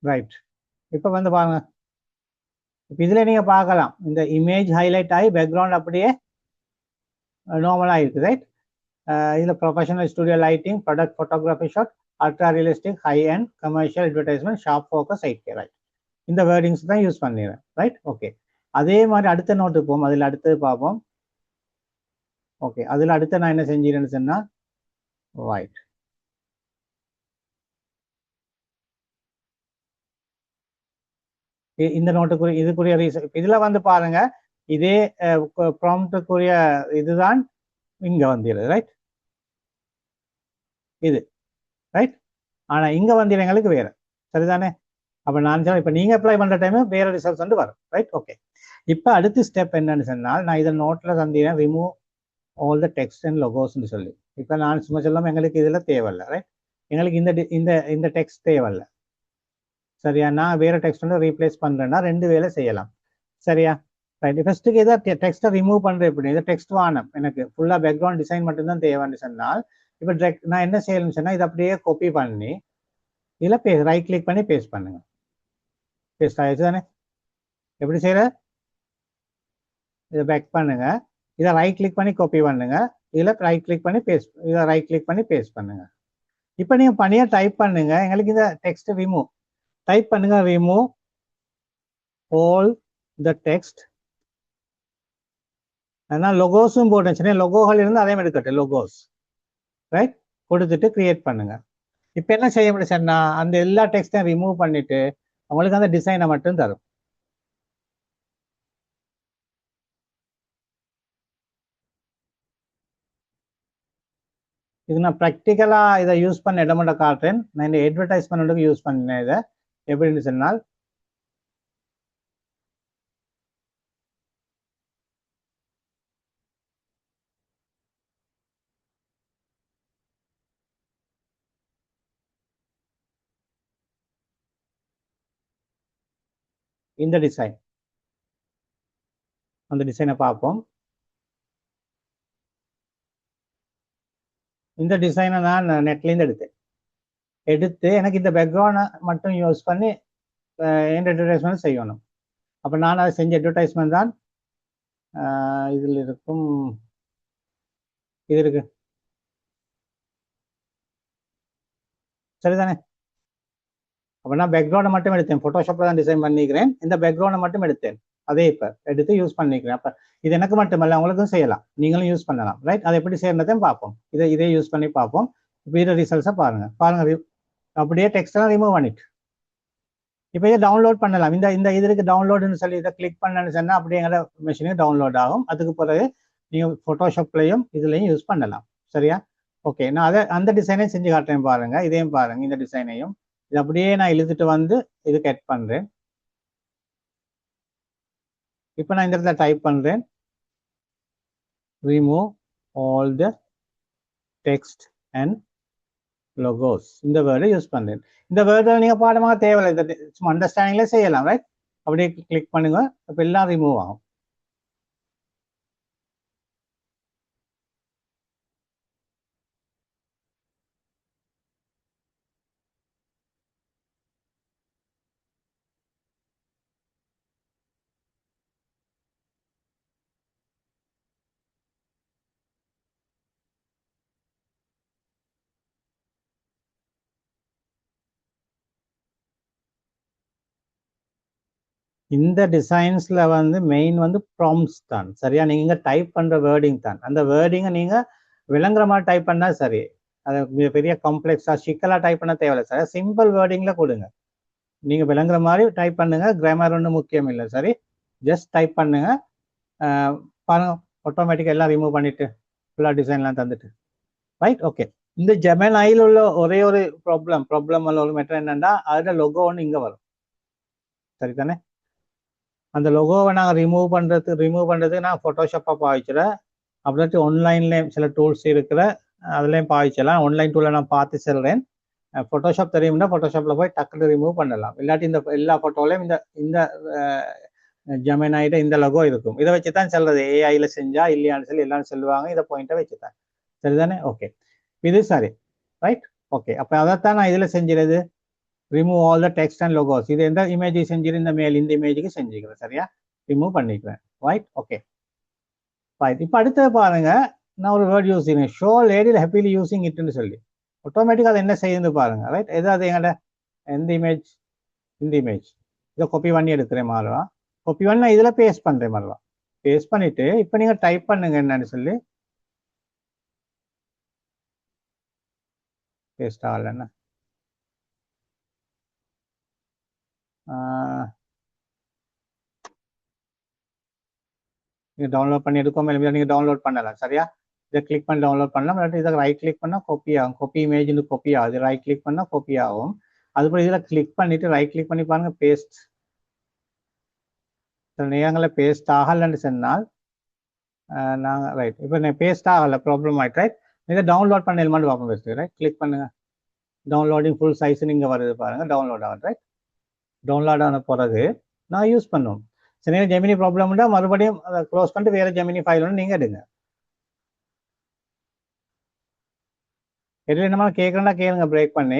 ரைட், இப்போ வந்து பாருங்க. இப்போ இதில் நீங்கள் பார்க்கலாம், இந்த இமேஜ் ஹைலைட் ஆகி பேக்ரவுண்ட் அப்படியே நார்மலாக இருக்குது, ரைட்? இதில் professional studio lighting, product photography shot, ultra realistic, high and commercial advertisement, sharp focus, eight K, right? இந்த வேர்டிங்ஸ் தான் யூஸ் பண்ணிடுறேன், ரைட்? ஓகே. அதே மாதிரி அடுத்த நோட்டு போவோம், அதில் அடுத்து பார்ப்போம். ஓகே, அதில் அடுத்து நான் என்ன செஞ்சிருக்கேன்னு சொன்னால், ரைட், இந்த நோட்டுக்குரிய இதுக்குரிய ரீசன் இதில் வந்து பாருங்க, இதே ப்ராம்ப்டுக்குரிய இதுதான் இங்கே வந்துடுது, ரைட்? இது ரைட். ஆனால் இங்கே வந்து எங்களுக்கு வேறு, சரிதானே? அப்போ நான் சொன்னேன், இப்போ நீங்கள் அப்ளை பண்ணுற டைமு வேறு ரிசல்ட்ஸ் வந்து வரும், ரைட்? ஓகே. இப்போ அடுத்த ஸ்டெப் என்னன்னு சொன்னால், நான் இதை நோட்டில் தந்தேன், remove all the text and லொகோஸ்ன்னு சொல்லி. இப்போ நான் சும்மா சொல்லாமல் எங்களுக்கு இதில் தேவையில்லை, ரைட்? எங்களுக்கு இந்த இந்த இந்த டெக்ஸ்ட் தேவையில்லை, சரியா? நான் வேறு டெக்ஸ்ட் வந்து ரீப்ளேஸ் பண்ணுறேன்னா 2 வேலை செய்யலாம், சரியா? ரைட். ஃபர்ஸ்ட்டுக்கு இதை டெக்ஸ்ட்டை ரிமூவ் பண்ணுறது எப்படி? இதை டெக்ஸ்ட் வானம் எனக்கு ஃபுல்லாக பேக்ரவுண்ட் டிசைன் மட்டும்தான் தேவைன்னு சொன்னால், இப்போ நான் என்ன செய்யணும்னு சொன்னால், இதை அப்படியே காப்பி பண்ணி இதில் ரைட் கிளிக் பண்ணி பேஸ்ட் பண்ணுங்க. பேஸ்ட் ஆயிடுச்சு தானே? எப்படி செய்யற? இதை பேக் பண்ணுங்க, இதை ரைட் கிளிக் பண்ணி காப்பி பண்ணுங்க, இதில் ரைட் கிளிக் பண்ணி பேஸ்ட், இதை ரைட் கிளிக் பண்ணி பேஸ்ட் பண்ணுங்க. இப்போ நீங்கள் பணியாக டைப் பண்ணுங்க, எங்களுக்கு இந்த டெக்ஸ்ட் ரிமூவ் டைப் பண்ணுங்க, ரிமூவ் ஆல் த டெக்ஸ்ட். அதனால் லொகோஸும் போட்டுச்சுன்னா லொகோகள் இருந்து அதே மாதிரி கட்டு லொகோஸ், ரைட்? கொடுத்துட்டு கிரியேட் பண்ணுங்க. இப்போ என்ன செய்ய முடியும் சொன்னா, அந்த எல்லா டெக்ஸ்டையும் ரிமூவ் பண்ணிட்டு உங்களுக்கு அந்த டிசைனை மட்டும் தரும். இது நான் ப்ராக்டிக்கலாக இதை யூஸ் பண்ண இடமெண்ட காட்டுறேன். நான் இந்த அட்வர்டைஸ்மெண்ட்டுக்கு யூஸ் பண்ணேன். இதை எப்படின்னு சொன்னால், இந்த டிசைன், அந்த டிசைனை பார்ப்போம். இந்த டிசைனை நான் நெட்லேருந்து எடுத்து எனக்கு இந்த பேக்ரவுண்டை மட்டும் யூஸ் பண்ணி என் அட்வர்டைஸ்மெண்ட் செய்யணும். அப்போ நான் அதை செஞ்ச அட்வர்டைஸ்மெண்ட் தான் இதில் இருக்கும். இது இருக்கு, சரிதானே? அப்போ நான் பேக்ரவுண்டை மட்டும் எடுத்தேன், ஃபோட்டோஷாப்பில் தான் டிசைன் பண்ணிக்கிறேன். இந்த பேக்ரவுண்டை மட்டும் எடுத்தேன், அதே இப்போ எடுத்து யூஸ் பண்ணிக்கிறேன். அப்போ இது எனக்கு மட்டுமல்ல, உங்களுக்கும் செய்யலாம், நீங்களும் யூஸ் பண்ணலாம், ரைட்? அதை எப்படி செய்யறதையும் பார்ப்போம். இதே யூஸ் பண்ணி பார்ப்போம். இப்போ இதை ரிசல்ட்ஸை பாருங்க. அப்படியே டெக்ஸ்டெல்லாம் ரிமூவ் பண்ணிட்டு இப்போ இதை டவுன்லோட் பண்ணலாம். இந்த இதற்கு டவுன்லோடுன்னு சொல்லி இதை கிளிக் பண்ணணும்னு சொன்னால் அப்படியே எங்களோட மிஷினுக்கு டவுன்லோட் ஆகும். அதுக்கு பிறகு நீங்கள் ஃபோட்டோஷாப்லையும் இதுலையும் யூஸ் பண்ணலாம், சரியா? ஓகே, நான் அந்த டிசைனையும் செஞ்சு காட்டுறேன் பாருங்க. இதையும் பாருங்க, இந்த டிசைனையும் இது அப்படியே நான் இழுத்துட்டு வந்து இது கட் பண்ணுறேன். இப்போ நான் இந்த இடத்துல டைப் பண்ணுறேன், remove all the text and logos. இந்த வேர்டை யூஸ் பண்ணுறேன். இந்த வேர்டில் நீங்கள் பாடமாக தேவையில்லை, இந்த சும்மா அண்டர்ஸ்டாண்டிங்ல செய்யலாம், ரைட்? அப்படியே கிளிக் பண்ணுங்க, இப்போ எல்லாம் ரிமூவ் ஆகும். இந்த டிசைன்ஸ்ல வந்து மெயின் வந்து ப்ராம்ப்ட்ஸ் தான். சரியா? நீங்க டைப் பண்ற வேர்டிங் தான். அந்த வேர்டிங்கை நீங்க விளங்குற மாதிரி டைப் பண்ணா சரி. அது பெரிய காம்ப்ளெக்ஸா சிக்கலா டைப் பண்ண தேவையில்லை சார். சிம்பிள் வேர்டிங்ல கொடுங்க. நீங்க விளங்குற மாதிரி டைப் பண்ணுங்க. கிராமர் ஒன்றும் முக்கியம் இல்லை. சரி, ஜஸ்ட் டைப் பண்ணுங்க. பாருங்க, ஆட்டோமேட்டிக்காக எல்லாம் ரிமூவ் பண்ணிட்டு ஃபுல்லாக டிசைன்லாம் தந்துட்டு. Right, okay. இந்த ஜெமினியில் உள்ள ஒரே ஒரு ப்ராப்ளம் உள்ள ஒரு மெட்டர் என்னன்னா, அதோட லொகோ ஒன்று இங்கே வரும். சரிதானே? அந்த லொகோவை நாங்கள் ரிமூவ் பண்ணுறதுக்கு நான் ஃபோட்டோஷாப்பாக பாவிச்சிடறேன். அப்படி ஆன்லைன்லேயும் சில டூல்ஸ் இருக்கிற அதுலேயும் பாவிச்சலாம். ஆன்லைன் டூலை நான் பார்த்து செல்றேன். ஃபோட்டோஷாப் தெரியும்னா ஃபோட்டோஷாப்பில் போய் டக்குனு ரிமூவ் பண்ணலாம். இல்லாட்டி இந்த எல்லா ஃபோட்டோலையும் இந்த ஜெமினியிட இந்த லொகோ இருக்கும். இதை வச்சு தான் செல்றது. ஏஐல செஞ்சா இல்லையான்னு சொல்லி எல்லாரும் சொல்லுவாங்க. இதை பாயிண்ட்டை வச்சு தான். சரிதானே? ஓகே, இது சரி. Right, okay. அப்போ அதைத்தான் நான் இதில் செஞ்சிருது, remove all the text and logos. இது எந்த இமேஜுக்கு செஞ்சிரு, இந்த மேல் இந்த இமேஜுக்கு செஞ்சுக்கிறேன். சரியா? ரிமூவ் பண்ணிக்கிறேன். Right, okay. ரைட், இப்போ அடுத்தது பாருங்க, நான் ஒரு வேர்ட் யூஸ் செய்யறேன், ஷோ லேடியில் ஹாப்பிலி யூசிங் இட்னு சொல்லி. ஆட்டோமேட்டிக்காக அதை என்ன செய்யுது பாருங்க. ரைட், எதாவது எங்கள்ட எந்த இமேஜ், இந்த இமேஜ் இதை காப்பி பண்ணி எடுக்கிறேன் மாறுவா. காப்பி பண்ணி நான் இதில் பேஸ்ட் பண்ணுறேன் மாறுவா. பேஸ்ட் பண்ணிட்டு இப்போ நீங்கள் டைப் பண்ணுங்க என்னன்னு சொல்லி. பேஸ்ட் ஆகலைன்னா நீங்கள் டவுன்லோட் பண்ணி எடுக்கோமே, நீங்கள் டவுன்லோட் பண்ணலாம். சரியா? இதை கிளிக் பண்ணி டவுன்லோட் பண்ணலாம். இல்லாட்டி இதை ரைட் கிளிக் பண்ணால் காப்பி ஆகும். காப்பி இமேஜ்னு காப்பி ஆகுது. ரைட் கிளிக் பண்ணால் காப்பி ஆகும். அதுபோல் இதில் கிளிக் பண்ணிவிட்டு ரைட் கிளிக் பண்ணி பாருங்கள், பேஸ்ட். சில நேரங்களில் பேஸ்ட் ஆகலைன்னு சொன்னால் நாங்கள் ரைட், இப்போ நான் பேஸ்ட் ஆகலை, ப்ராப்ளம் ஆகிட்டு. ரைட், இதை டவுன்லோட் பண்ண எலிமெண்ட் பார்ப்போம். பேஸ்ட் ரைட் கிளிக் பண்ணுங்கள். டவுன்லோடிங் ஃபுல் சைஸ் நீங்கள் வருது பாருங்கள். டவுன்லோட் ஆகுது. ரைட், டவுன்லோட் ஆன பிறகு நான் யூஸ் பண்ணுவோம். சில நேரம் ஜெமினி ப்ராப்ளம் உண்டா, மறுபடியும் அதை க்ளோஸ் பண்ணிட்டு வேறு ஜெமினி ஃபைல் ஒன்று நீங்கள் எடுங்க. எதில் என்னமா கேட்குறேன்னா கேளுங்க, பிரேக் பண்ணி.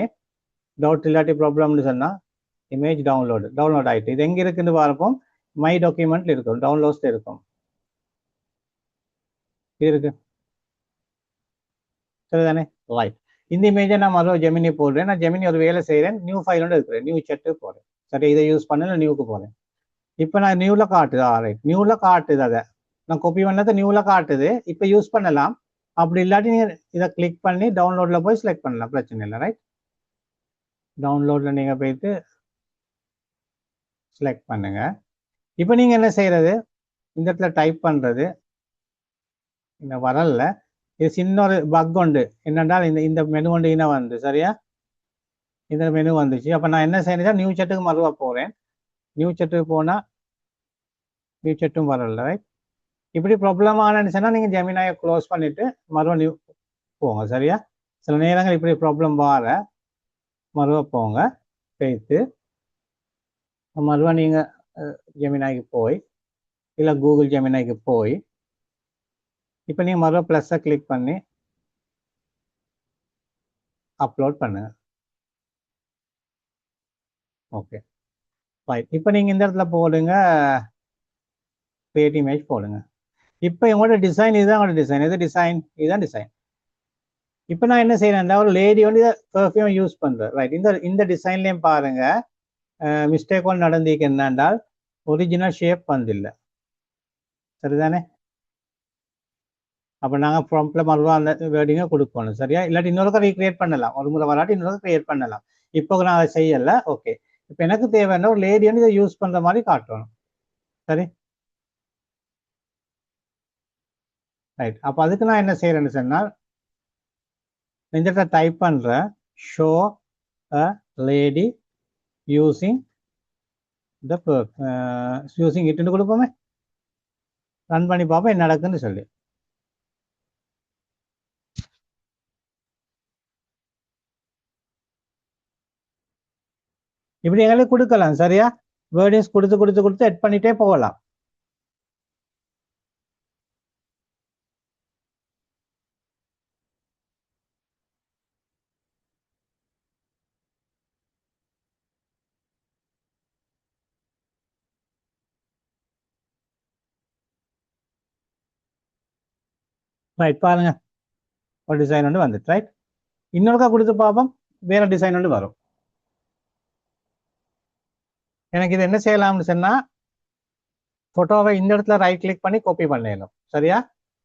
டவுட் இல்லாட்டி ப்ராப்ளம்னு சொன்னால் இமேஜ் டவுன்லோட் ஆகிட்டு. இது எங்கே இருக்குன்னு பார்ப்போம். மை டாக்குமெண்ட்ல இருக்கும், டவுன்லோட்ஸில் இருக்கும். இது இருக்கு, சரிதானே? ரைட், இந்த இமேஜை நான் மறுபடியும் ஜெமினி போடுறேன். நான் ஜெமினி ஒரு வேலை செய்கிறேன், நியூ ஃபைல் ஒன்று இருக்கிறேன், நியூ செட்டு போடுறேன். சரி, இதை யூஸ் பண்ணல, நியூக்கு போகிறேன். இப்போ நான் நியூவில் காட்டுது. ரைட், நியூவில் காட்டுது. அதை நான் காப்பி பண்ணதை நியூவில் காட்டுது. இப்போ யூஸ் பண்ணலாம். அப்படி இல்லாட்டி நீங்கள் இதை கிளிக் பண்ணி டவுன்லோடில் போய் செலக்ட் பண்ணலாம், பிரச்சனை இல்லை. ரைட், டவுன்லோடில் நீங்கள் போயிட்டு செலக்ட் பண்ணுங்க. இப்போ நீங்கள் என்ன செய்கிறது, இந்த இடத்துல டைப் பண்ணுறது இந்த வரல. இது சின்ன ஒரு பக் உண்டு. என்னென்றால் இந்த மெனு ஒன்று இன வந்து, சரியா? இந்த மெனு வந்துச்சு. அப்போ நான் என்ன செய்யணும், நியூ செட்டுக்கு மறுவா போகிறேன். நியூ செட்டுக்கு போனால் நியூ செட்டும் வரல. ரைட், இப்படி ப்ராப்ளம் ஆனன்னு சொன்னால் நீங்கள் ஜெமினாயை க்ளோஸ் பண்ணிவிட்டு மறுவா நியூ போங்க. சரியா? சில நேரங்கள் இப்படி ப்ராப்ளம் வர மறுவா போங்க, போய்த்து மறுவா நீங்கள் ஜெமினாய்க்கு போய் இல்லை கூகுள் ஜெமினாய்க்கு போய் இப்போ நீங்கள் மறுவா ப்ளஸ்ஸை கிளிக் பண்ணி அப்லோட் பண்ணுங்க. Okay, right. இப்போ நீங்கள் இந்த இடத்துல போடுங்க, கிரியேட் இமேஜ் போடுங்க. இப்போ எங்களோட டிசைன் இதுதான். உங்களோட டிசைன் இது டிசைன், இதுதான் டிசைன். இப்போ நான் என்ன செய்யறேன், ஒரு லேடி வந்து பெர்ஃப்யூம் யூஸ் பண்ணுறேன். ரைட், இந்த டிசைன்லேயும் பாருங்க மிஸ்டேக் ஒன்று நடந்திருக்கு. என்னென்றால் ஒரிஜினல் ஷேப் வந்தில்லை. சரிதானே? அப்போ நாங்கள் ப்ராம்ப்டில் மறுபடியும் அந்த வேர்டிங்கை கொடுக்கணும். சரியா? இல்லாட்டி இன்னொருக்கா ரீக்ரியேட் பண்ணலாம். ஒரு முறை வராட்டி இன்னொரு கிரியேட் பண்ணலாம். இப்போ நான் அதை செய்யலை. ஓகே, இப்போ எனக்கு தேவைன்னா ஒரு லேடி வந்து இதை யூஸ் பண்ணுற மாதிரி காட்டணும். சரி, ரைட். அப்போ அதுக்கு நான் என்ன செய்யறேன்னு சொன்னால் இந்த இடத்துல டைப் பண்ணுறேன், show a lady using using இட்டுன்னு கொடுப்போமே. ரன் பண்ணி பார்ப்போம் என்ன நடக்குன்னு சொல்லி. இப்படி எங்களுக்கு கொடுக்கலாம். சரியா? வேர்டிங்ஸ் கொடுத்து எட் பண்ணிட்டே போகலாம். ரைட், பாருங்க ஒரு டிசைன் ஒன்று வந்துட்டு. ரைட், இன்னொருக்கா கொடுத்து பார்ப்போம், வேற டிசைன் ஒன்று வரும். எனக்கு இது என்ன செய்யலாம்னு சொன்னா ஃபோட்டோவை இந்த இடத்துல ரைட் கிளிக் பண்ணி காப்பி பண்ணிடணும். சரியா?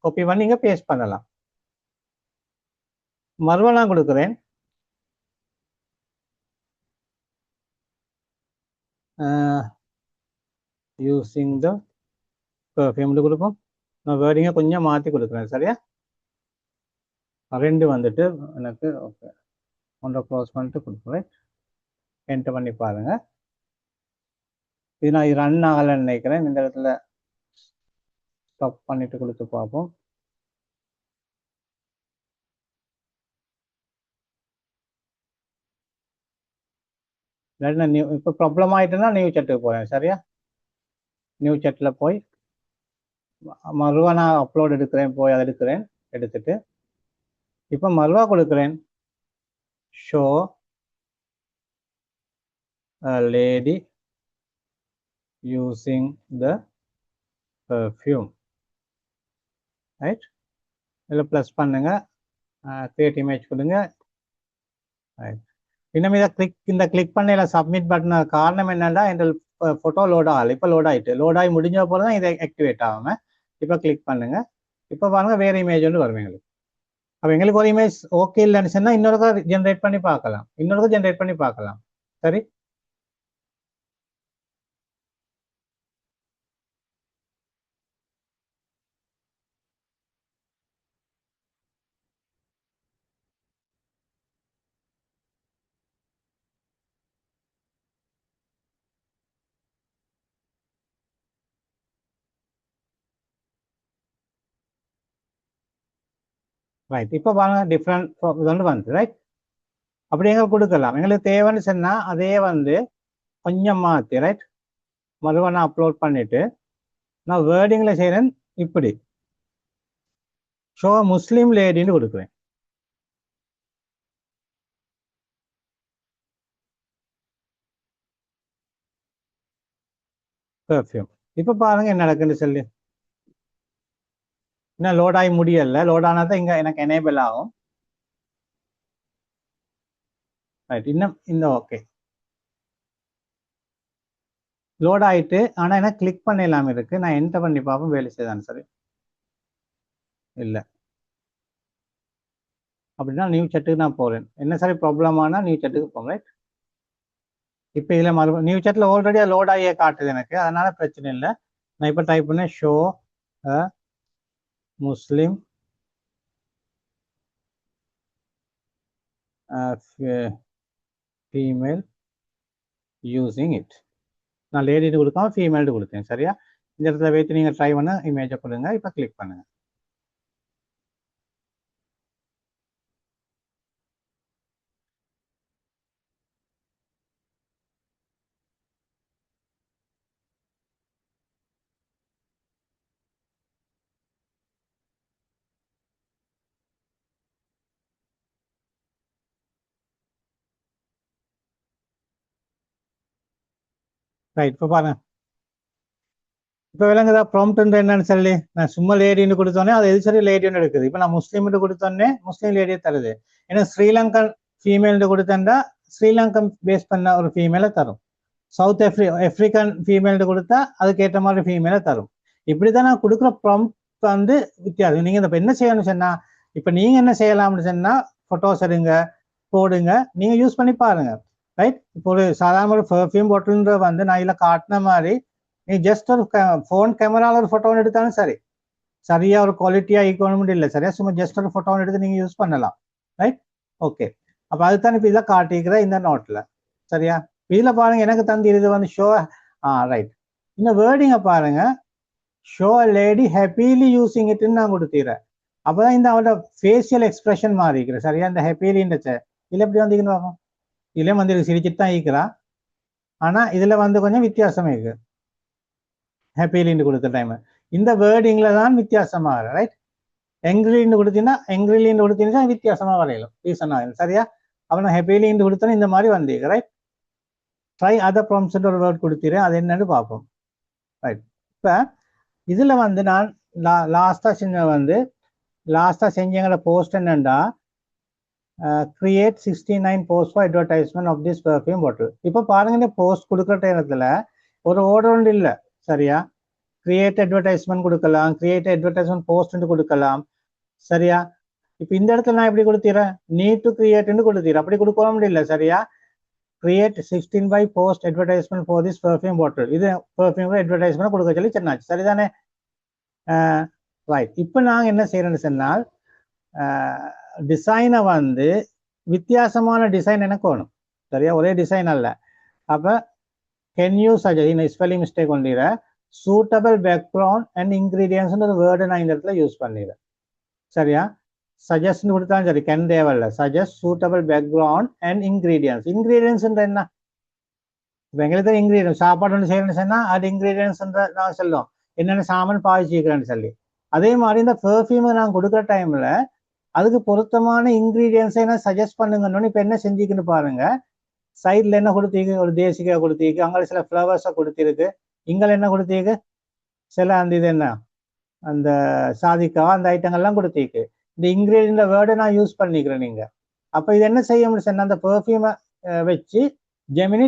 காப்பி பண்ணி இங்கே பேஸ்ட் பண்ணலாம். மறுபடியும் நான் கொடுக்குறேன். யூசிங் த பெர்ஃப்யூம் கொடுப்போம். நான் வேர்டிங்கை கொஞ்சம் மாற்றி கொடுக்குறேன். சரியா? 2 வந்துட்டு எனக்கு ஓகே ஒன்றை க்ளோஸ் பண்ணிட்டு கொடுக்குறேன். என்டர் பண்ணி பாருங்க. இது நான் ரன் ஆகலைன்னு நினைக்கிறேன். இந்த இடத்துல ஸ்டாப் பண்ணிட்டு கொடுத்து பார்ப்போம். நியூ இப்போ ப்ராப்ளம் ஆகிட்டுன்னா நியூ செட்டுக்கு போகிறேன். சரியா? நியூ செட்டில் போய் மறுவா நான் அப்லோட் எடுக்கிறேன். போய் அதை எடுத்துட்டு இப்போ மறுவா கொடுக்குறேன். Show lady using the perfume. Right? இதில் ப்ளஸ் பண்ணுங்க. கிரியேட் இமேஜ் கொடுங்க. ரைட். இன்னும் இந்த கிளிக் பண்ணல சப்மிட் பட்டன் காரணம் என்னன்னா இந்த ஃபோட்டோ லோட் ஆகலை. இப்போ லோட் ஆகிட்டு லோட் ஆகி முடிஞ்ச போது தான் இதை ஆக்டிவேட் ஆகாமல். இப்போ கிளிக் பண்ணுங்க. இப்போ பாருங்க வேறு இமேஜ் ஒன்று வரும் எங்களுக்கு. அப்போ எங்களுக்கு ஒரு இமேஜ் ஓகே இல்லைன்னு சொன்னால் இன்னொருக்கா ஜென்ரேட் பண்ணி பார்க்கலாம். சரி? ரைட். இப்போ பாருங்க டிஃப்ரெண்ட் வந்து வந்து ரைட். அப்படி எங்களுக்கு கொடுக்கலாம். எங்களுக்கு தேவைன்னு சொன்னால் அதே வந்து கொஞ்சம் மாற்றி ரைட் மறுபடியும் நான் அப்லோட் பண்ணிவிட்டு நான் வேர்டிங்கில் செய்கிறேன். இப்படி ஷோ முஸ்லீம் லேடின்னு கொடுக்குறேன். பெர்ஃப்யூம். இப்போ பாருங்க என்ன நடக்குன்னு சொல்லி. இன்னும் லோட் ஆகி முடியலை. லோட் ஆனால் தான் இங்கே எனக்கு எனேபிள் ஆகும். ரைட். இன்னும் இந்த ஓகே லோட் ஆகிட்டு ஆனால் எனக்கு கிளிக் பண்ணலாமல் இருக்குது. நான் என்டர் பண்ணி பார்ப்போம் வேலை செய்தான்னு. சரி இல்லை அப்படின்னா நியூ செட்டுக்கு நான் போகிறேன். என்ன சரி ப்ராப்ளம் ஆனால் நியூ செட்டுக்கு போகிறேன். ரைட். இப்போ இதில் மறுபடியும் நியூ செட்டில் ஆல்ரெடியாக லோட் ஆகியே காட்டுது எனக்கு. அதனால் பிரச்சனை இல்லை. நான் இப்போ டைப் பண்ணேன் show Muslim female using it. நான் லேடிட்டு கொடுக்காம ஃபீமேல்ட்டு கொடுத்தேன். சரியா? இந்த இடத்துல வைத்து நீங்கள் ட்ரை பண்ண இமேஜை கொடுங்க. இப்போ கிளிக் பண்ணுங்க. ரைட். இப்போ பாருங்க. இப்போ விளங்குதா ப்ராம்ப்ட் என்னன்னு சொல்லி. நான் சும்மா லேடின்னு கொடுத்தோன்னே அது எது சரி லேடின்னு எடுக்குது. இப்போ நான் முஸ்லீம்னு கொடுத்தோன்னே முஸ்லீம் லேடியை தருது. ஏன்னா ஸ்ரீலங்கன் ஃபீமேல்னு கொடுத்தா ஸ்ரீலங்கன் பேஸ் பண்ண ஒரு ஃபீமேலை தரும். சவுத் ஆப்பிரிக்கன் ஃபீமேல்னு கொடுத்தா அதுக்கேற்ற மாதிரி ஃபீமேலை தரும். இப்படி தான் நான் கொடுக்குற ப்ராம்ப்ட் வந்து வித்தியாசம். நீங்கள் இப்போ என்ன செய்யணும்னு சொன்னால் இப்போ நீங்கள் என்ன செய்யலாம்னு சொன்னால் ஃபோட்டோஸ் எடுங்க போடுங்க நீங்கள் யூஸ் பண்ணி பாருங்க. ரைட். இப்போ ஒரு சாதாரண ஒரு பெர்ஃப்யூம் பாட்டில்ன்ற வந்து நான் இதில் காட்டின மாதிரி நீ ஜஸ்ட் ஒரு ஃபோன் கேமராவில் ஒரு ஃபோட்டோன்னு எடுத்தாலும் சரி சரியா ஒரு குவாலிட்டியாக ஈக்குவல் இல்லை. சரியா? சும்மா ஜஸ்ட் ஒரு ஃபோட்டோன்னு எடுத்து நீங்கள் யூஸ் பண்ணலாம். ரைட். ஓகே. அப்போ அதுதான் இப்போ இதில் காட்டிக்கிற இந்த நோட்டில். சரியா? இதில் பாருங்க எனக்கு தந்தி இது வந்து ஷோ ரைட். இந்த வேர்டிங்கை பாருங்க ஷோ லேடி ஹாப்பிலி யூஸிங் இட்னு நான் கொடுத்துறேன். அப்போதான் இந்த அவரோட ஃபேஷியல் எக்ஸ்பிரஷன் மாறிக்கிறேன். சரியா? இந்த ஹாப்பிலின்றச்ச இதில் எப்படி வந்தீங்கன்னு பார்ப்போம். இதுலேயும் வந்து சிரிச்சிட்டு தான் ஈக்கிறா. ஆனால் இதில் வந்து கொஞ்சம் வித்தியாசம் இருக்கு. ஹாப்பிலின்னு கொடுத்த டைம் இந்த வேர்டிங்கில் தான் வித்தியாசமாக ரைட். எங்கிலின்னு கொடுத்தீங்கன்னா எங்கிலின்னு கொடுத்தீங்கன்னா வித்தியாசமாக வரையலாம். ரீசன் ஆகும். சரியா? அப்போ நான் ஹாப்பிலின்னு கொடுத்தோன்னு இந்த மாதிரி வந்தீங்க. ரைட். ட்ரை அதர் ப்ராம்ப்ட்ஸ்ன்ற ஒரு வேர்ட் கொடுத்துறேன். அது என்னன்னு பார்ப்போம். ரைட். இப்போ இதில் வந்து நான் லாஸ்ட்டாக செஞ்சங்கள போஸ்ட் என்னண்டா create 69 posts for advertisement of this perfume bottle. இப்போ பாருங்க இந்த போஸ்ட் கொடுக்குற நேரத்தில் ஒரு ஆர்டர் ஒன்று இல்லை. சரியா? கிரியேட் அட்வர்டைஸ்மெண்ட் கொடுக்கலாம், கிரியேட் அட்வர்டைஸ்மெண்ட் போஸ்ட் கொடுக்கலாம். சரியா? இப்போ இந்த இடத்துல நான் எப்படி கொடுத்துறேன், நீட் டு கிரியேட்னு கொடுத்துறேன். அப்படி கொடுக்க முடியல. சரியா? Create 16 by post advertisement for this perfume bottle. இது பெர்ஃப்யூம் அட்வர்டைஸ்மெண்ட் கொடுக்க சொல்லி சொன்னாச்சு. சரிதானே? ரைட். இப்போ நாங்கள் என்ன செய்யறோம்னு சொன்னால், டிசைனை வந்து வித்தியாசமான டிசைன் எனக்கு வேணும். சரியா? ஒரே டிசைன் அல்ல. அப்போ can you suggest spelling mistake கொண்டிற சூட்டபிள் பேக்ரவுண்ட் அண்ட் இன்கிரீடியன்ஸ் ஒரு வேர்டு நான் இந்த இடத்துல யூஸ் பண்ணிடுறேன். சரியா? சஜஸ்ட் கொடுத்தாலும் சரி, கேன் தேவையில்ல. Suggest suitable background and ingredients. Ingredients என்ன? எங்களுக்கு இன்கிரீடியன்ஸ் சாப்பாடு ஒன்று செய்யணும்னு சொன்னால் அது இன்கிரீடியன்ஸ் நான் சொல்லுவோம் என்னென்ன சாமான் பாவிச்சிக்கிறேன்னு சொல்லி. அதே மாதிரி இந்த பெர்ஃப்யூமை நான் கொடுக்குற டைமில் அதுக்கு பொருத்தமான இன்கிரீடியன்ஸை நான் சஜஸ்ட் பண்ணுங்கன்னு. இப்போ என்ன செஞ்சுக்கின்னு பாருங்க, சைடில் என்ன கொடுத்தீங்க, ஒரு தேசிக்காய் கொடுத்தீங்க, அங்கே சில ஃப்ளவர்ஸை கொடுத்திருக்கு, இங்கே என்ன கொடுத்தீங்க, சில அந்த இது என்ன அந்த சாதிக்காய் அந்த ஐட்டங்கள்லாம் கொடுத்தீங்க. இந்த இன்கிரீடியன்ட் வேர்டை நான் யூஸ் பண்ணிக்கிறேன். நீங்கள் அப்போ இது என்ன செய்ய முடியும், அந்த பெர்ஃப்யூமை வச்சு ஜெமினி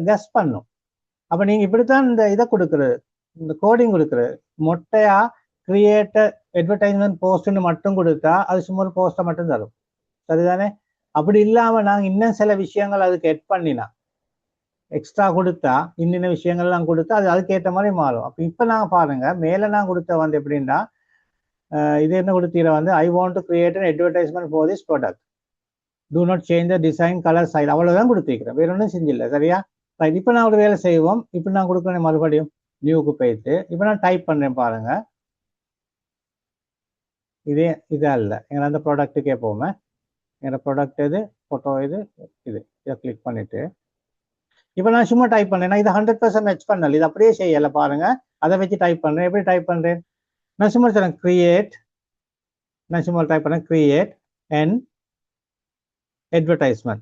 கெஸ் பண்ணும். அப்போ நீங்கள் இப்படித்தான் இந்த இதை கொடுக்குறது, இந்த கோடிங் கொடுக்குறது. மொட்டையா கிரியேட்டர் அட்வர்டைஸ்மெண்ட் போஸ்ட்னு மட்டும் கொடுத்தா அது சும்மா ஒரு போஸ்ட்டை மட்டும் தரும். சரிதானே? அப்படி இல்லாமல் நாங்கள் இன்னும் சில விஷயங்கள் அதுக்கு எட் பண்ணினா எக்ஸ்ட்ரா கொடுத்தா இன்னின்ன விஷயங்கள்லாம் கொடுத்தா அது அதுக்கேற்ற மாதிரி மாறும். அப்போ இப்போ நாங்கள் பாருங்க, மேலே நான் கொடுத்த வந்து எப்படின்னா இது என்ன கொடுத்தீர வந்து I want to create an advertisement for this product, do not change the design colour style, அவ்வளோதான் கொடுத்துருக்கிறேன், வேற ஒன்றும் செஞ்சில்லை. சரியா? ரைட். இப்போ நான் ஒரு வேலை செய்வோம். இப்போ நான் கொடுக்குறேன் மறுபடியும் நியூக்கு போயிட்டு இப்போ நான் டைப் பண்ணுறேன் பாருங்க. இதே இதா இல்லை, எங்களை அந்த ப்ராடக்ட்டுக்கே போவேன். என்னோட ப்ராடக்ட் இது, ஃபோட்டோ இது, இதை கிளிக் பண்ணிட்டு இப்போ நான் சும்மா டைப் பண்ணேன். நான் இதை 100% மேட்ச் பண்ணல, இது அப்படியே செய்யலை பாருங்க. அதை வச்சு டைப் பண்ணுறேன். எப்படி டைப் பண்ணுறேன், நான் சும்மா சொல்றேன் கிரியேட், நான் சும்மா டைப் பண்ணேன் create and advertisement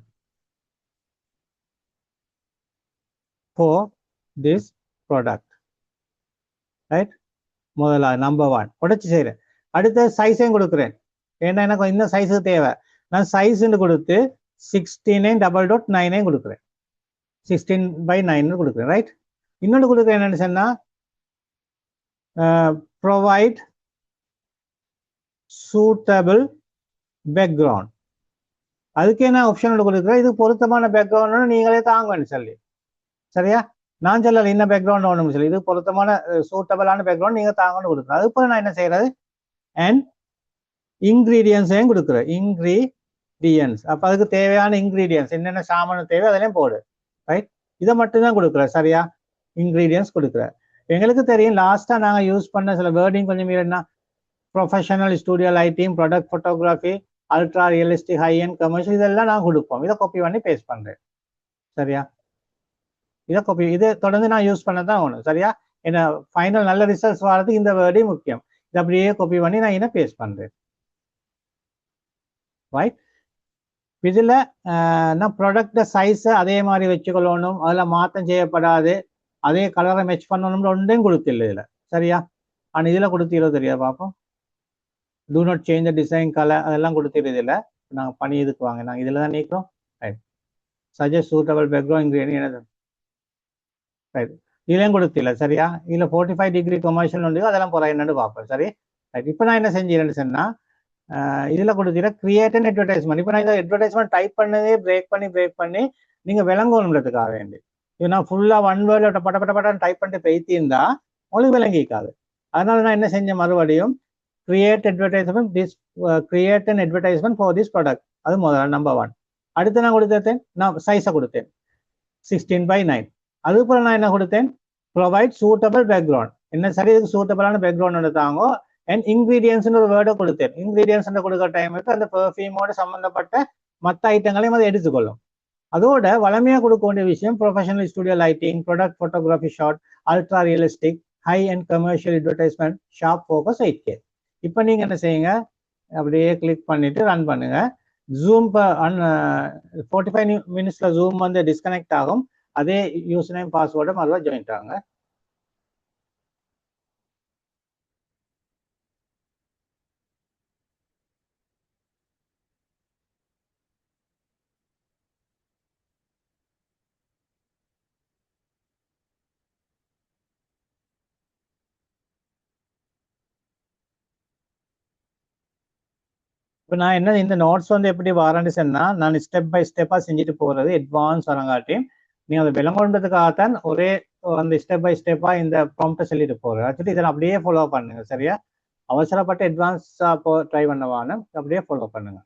for this product. Right? முதல்ல நம்பர் 1 உடச்சி செய்கிறேன். அடுத்த சைஸையும் கொடுக்குறேன். ஏன்னா எனக்கு இன்னும் சைஸு தேவை. நான் சைஸ்ன்னு கொடுத்து 16:9 கொடுக்குறேன். 16:9 கொடுக்குறேன். ரைட்? இன்னொன்று கொடுக்குறேன் என்னன்னு சொன்னா ப்ரொவைட் சூட்டபிள் பேக்ரவுண்ட். அதுக்கே நான் ஆப்ஷன் கொடுக்குறேன். இது பொருத்தமான பேக்ரவுண்ட் நீங்களே தாங்கன்னு சொல்லி. சரியா? நான் சொல்லலை என்ன பேக்ரவுண்ட் ஒன்று சொல்லி, இது பொருத்தமான சூட்டபிளான பேக்ரவுண்ட் நீங்கள் தாங்கன்னு கொடுக்குறேன். அதுக்கு நான் என்ன செய்யறது, அண்ட் இன்கிரீடியன்ஸையும் கொடுக்குறேன். இன்கிரீடியன்ஸ் அப்போ அதுக்கு தேவையான இன்கிரீடியன்ஸ் என்னென்ன சாமான் தேவை அதெல்லாம் போடு. ரைட்? இதை மட்டும்தான் கொடுக்குறேன். சரியா? இன்கிரீடியன்ஸ் கொடுக்குறேன். எங்களுக்கு தெரியும் லாஸ்ட்டாக நாங்கள் யூஸ் பண்ண சில வேர்டிங் கொஞ்சம் என்ன professional studio lighting, product photography, ultra realistic, high and commercial, இதெல்லாம் நான் கொடுப்போம். இதை காப்பி பண்ணி பேஸ்ட் பண்ணுறேன். சரியா? இதை காப்பி இதை தொடர்ந்து நான் யூஸ் பண்ண தான் ஆகணும். சரியா? என்ன ஃபைனல் நல்ல ரிசல்ட்ஸ் வர்றதுக்கு இந்த வேர்டே முக்கியம். இதை அப்படியே காப்பி பண்ணி நான் என்ன பேஸ்ட் பண்ணுறேன். ரைட்? இதில் நான் ப்ராடக்ட் சைஸை அதே மாதிரி வச்சுக்கொள்ளணும், அதில் மாற்றம் செய்யப்படாது, அதே கலரை மேட்ச் பண்ணணும்னு ஒன்றையும் கொடுத்தில்லை இதில். சரியா? ஆனால் இதில் கொடுத்தீரோ தெரியா பார்ப்போம். Do not change the design colour அதெல்லாம் கொடுத்துருது. இல்லை நாங்கள் பண்ணி இதுக்கு வாங்க, நாங்கள் இதில் தான் நீக்கிறோம். Right? Suggest suitable background ingredient. Right? இதுலேயும் கொடுத்தில்ல. சரியா? இதில் 45 டிகிரி கமர்ஷியல் உண்டு, அதெல்லாம் போகிற என்னன்னு பார்ப்போம். சரி? ரைட். இப்போ நான் என்ன செஞ்சேன்னு சொன்னால் இதில் கொடுத்துறேன் கிரியேட் அண்ட் அட்வர்டைஸ்மெண்ட். இப்போ நான் இதை அட்வர்டைஸ்மெண்ட் டைப் பண்ணதே பிரேக் பண்ணி நீங்கள் விளங்கணுன்றதுக்காக வேண்டி இது நான் ஃபுல்லாக ஒன் வேர்டில் பட்ட டைப் பண்ணிட்டு பேசியிருந்தா உங்களுக்கு விளங்கிக்காது. அதனால நான் என்ன செஞ்சேன், மறுபடியும் create advertisement create and advertisement for this product. அது முதல்ல நம்பர் 1. அடுத்து நான் கொடுத்தேன், நான் சைஸை கொடுத்தேன் 16:9. அதுக்கப்புறம் நான் என்ன கொடுத்தேன், ப்ரொவைட் சூட்டபிள் பேக்ரவுண்ட். என்ன சரி இதுக்கு சூட்டபிளான பேக்ரவுண்ட் எடுத்தாங்க. அண்ட் இன்கிரீடியன்ஸ்னு ஒரு வேர்டை கொடுத்தேன். இன்கிரீடியன்ஸ் கொடுக்குற டைமுக்கு அந்த பெர்ஃப்யூமோட சம்மந்தப்பட்ட மற்ற ஐட்டங்களையும் அதை எடுத்துக்கொள்ளும். அதோட வளமையாக கொடுக்க வேண்டிய விஷயம் professional studio lighting, product photography shot, ultra realistic, high and commercial advertisement, sharp focus 8K. இப்போ நீங்கள் என்ன செய்யுங்க, அப்படியே கிளிக் பண்ணிட்டு ரன் பண்ணுங்க. ஜூம் 45 மினிட்ஸ்ல ஜூம் வந்து டிஸ்கனெக்ட் ஆகும். அதே யூசர் நேம் பாஸ்வேர்டை மறுபடியும் ஜாயின்ட் ஆகுங்க. இப்போ நான் என்ன இந்த நோட்ஸ் வந்து எப்படி வாரேன்னு சொன்னால், நான் ஸ்டெப் பை ஸ்டெப்பாக செஞ்சுட்டு போகிறது அட்வான்ஸ் வரங்காட்டி நீங்கள் அதை விளங்குறதுக்காகத்தான் ஒரே அந்த ஸ்டெப் பை ஸ்டெப்பாக இந்த ப்ராம்ப்டை சொல்லிட்டு போகிறேன். ஆக்சுவலி இதை அப்படியே ஃபாலோ பண்ணுங்க, சரியா? அவசரப்பட்டு அட்வான்ஸாக ட்ரை பண்ணவான்னு அப்படியே ஃபாலோ பண்ணுங்க.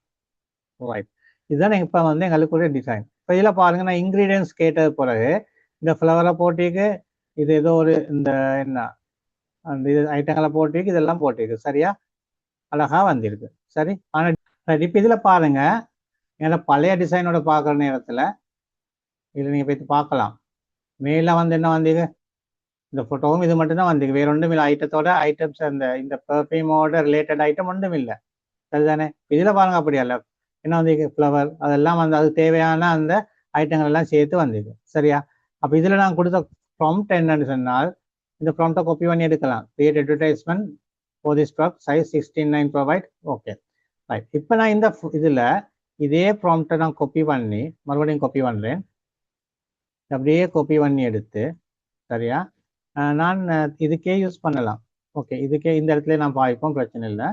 ரைட், இதுதான் இப்போ வந்து எங்களுக்கு ஒரு டிசைன். இப்போ இதில் பாருங்க, நான் இன்க்ரீடியன்ஸ் கேட்டது பிறகு இந்த ஃப்ளவரை போட்டிக்கு, இது ஏதோ ஒரு இந்த என்ன அந்த இது ஐட்டங்களை போட்டிக்கு, இதெல்லாம் போட்டிருக்கு, சரியா? அழகா வந்திருக்கு, சரி. ஆனால் இப்போ இதில் பாருங்க, என்னோட பழைய டிசைனோட பார்க்குற நேரத்தில் இதில் நீங்கள் போய் பார்க்கலாம். மேல வந்து என்ன வந்தீங்க, இந்த ஃபோட்டோவும் இது மட்டும்தான் வந்தீங்க, வேற ஒன்றும் இல்லை. ஐட்டத்தோட ஐட்டம்ஸ் அந்த இந்த பெர்ஃப்யூமோட ரிலேட்டட் ஐட்டம் ஒன்றும் இல்லை, சரிதானே? இதில் பாருங்க அப்படியா இல்லை, என்ன வந்தீங்க, ஃப்ளவர் அதெல்லாம் வந்து அது தேவையான அந்த ஐட்டங்கள் எல்லாம் சேர்த்து வந்தீங்க, சரியா? அப்போ இதில் நான் கொடுத்த ப்ராம்ப்ட் என்னன்னு சொன்னால், இந்த ப்ராம்ப்டை காப்பி பண்ணி எடுக்கலாம். Create advertisement for this product, size 16:9 provide. Okay, right. இப்போ நான் இந்த இதில் இதே ப்ராம்ப்டை நான் காப்பி பண்ணி மறுபடியும் காப்பி பண்ணுறேன். அப்படியே காப்பி பண்ணி எடுத்து, சரியா, நான் இதுக்கே யூஸ் பண்ணலாம். ஓகே, இதுக்கே இந்த இடத்துல நான் பாய்ப்போம், பிரச்சனை இல்லை.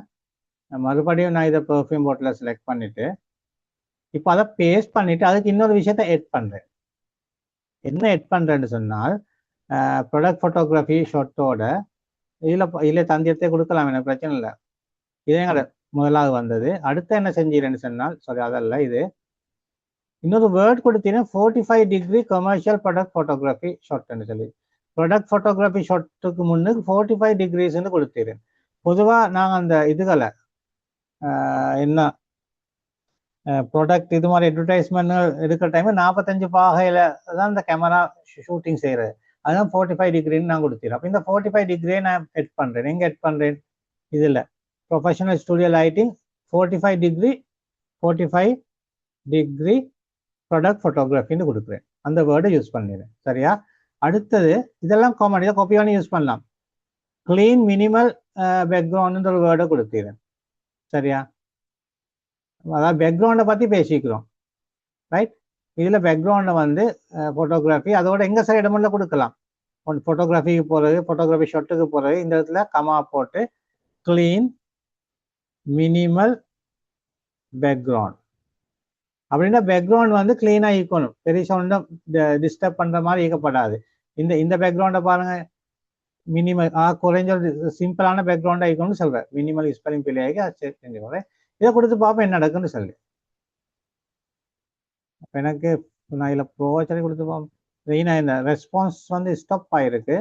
மறுபடியும் நான் இதை பெர்ஃப்யூம் பாட்டில் செலக்ட் பண்ணிவிட்டு இப்போ அதை பேஸ்ட் பண்ணிவிட்டு அதுக்கு இன்னொரு விஷயத்த எட் பண்ணுறேன். என்ன எட் பண்ணுறேன்னு சொன்னால், ப்ராடக்ட் ஃபோட்டோகிராஃபி ஷாட்டோட இதில் தந்தியத்தை கொடுக்கலாம், எனக்கு பிரச்சனை இல்லை. இதே முதலாவது வந்தது. அடுத்து என்ன செஞ்சீங்கன்னு சொன்னால், சாரி அதல்ல, இது இன்னொரு வேர்ட் கொடுத்தீங்கன்னா 45 டிகிரி கமர்ஷியல் ப்ராடக்ட் ஃபோட்டோகிராஃபி ஷாட்னு சொல்லி, ப்ராடக்ட் ஃபோட்டோகிராஃபி ஷாட்டுக்கு முன்னுக்கு 45 டிகிரிஸ்ன்னு கொடுத்துறேன். பொதுவாக நாங்கள் அந்த இதுகளை என்ன ப்ராடக்ட் இது மாதிரி அட்வர்டைஸ்மெண்ட் எடுக்கிற டைம் 45 பாகையில் தான் இந்த கேமரா ஷூட்டிங் செய்கிறது. அதுதான் 45 டிகிரின்னு நான் கொடுத்துறேன். அப்போ இந்த 45 டிகிரியை நான் எட் பண்ணுறேன். எங்கே எட் பண்ணுறேன், இதில் professional studio lighting 45 degree product ஃபோட்டோகிராஃபின்னு கொடுக்குறேன். அந்த வேர்டை யூஸ் பண்ணிடுறேன், சரியா? அடுத்தது இதெல்லாம் காமன், இதை காப்பி பண்ணி யூஸ் பண்ணலாம். கிளீன் மினிமல் பேக்ரவுண்டுன்ற ஒரு வேர்டை கொடுத்துறேன், சரியா? அதாவது பேக்ரவுண்டை பற்றி பேசிக்கிறோம், ரைட்? இதில் பேக்ரவுண்டை வந்து ஃபோட்டோகிராஃபி அதோட எங்கள் சைடு இடமெல்லாம் கொடுக்கலாம். ஃபோட்டோகிராஃபிக்கு போகிறது, ஃபோட்டோகிராஃபி ஷாட்டுக்கு போகிறது, இந்த இடத்துல கமா போட்டு கிளீன் மினிமல் பேக்ரவுண்ட் அப்படின்னா பேக்ரவுண்ட் வந்து கிளீனாக ஈக்கணும், பெருசாக ஒன்றும் டிஸ்டர்ப் பண்ணுற மாதிரி ஈக்கப்படாது. இந்த பேக்ரவுண்டை பாருங்க, மினிமல் குறைஞ்ச சிம்பிளான பேக்ரவுண்டாக ஈக்கணும்னு சொல்கிறேன். மினிமல் ஸ்பெல்லிங் பிள்ளையாகி அது செஞ்சுக்கிறேன். இதை கொடுத்து பார்ப்போம் என்ன நடக்குன்னு சொல்லி. அப்போ எனக்கு நான் இதில் ப்ரோச்சரை கொடுத்து பார்ப்போம். மெயினாக இந்த ரெஸ்பான்ஸ் வந்து ஸ்டாப் ஆகிருக்கு.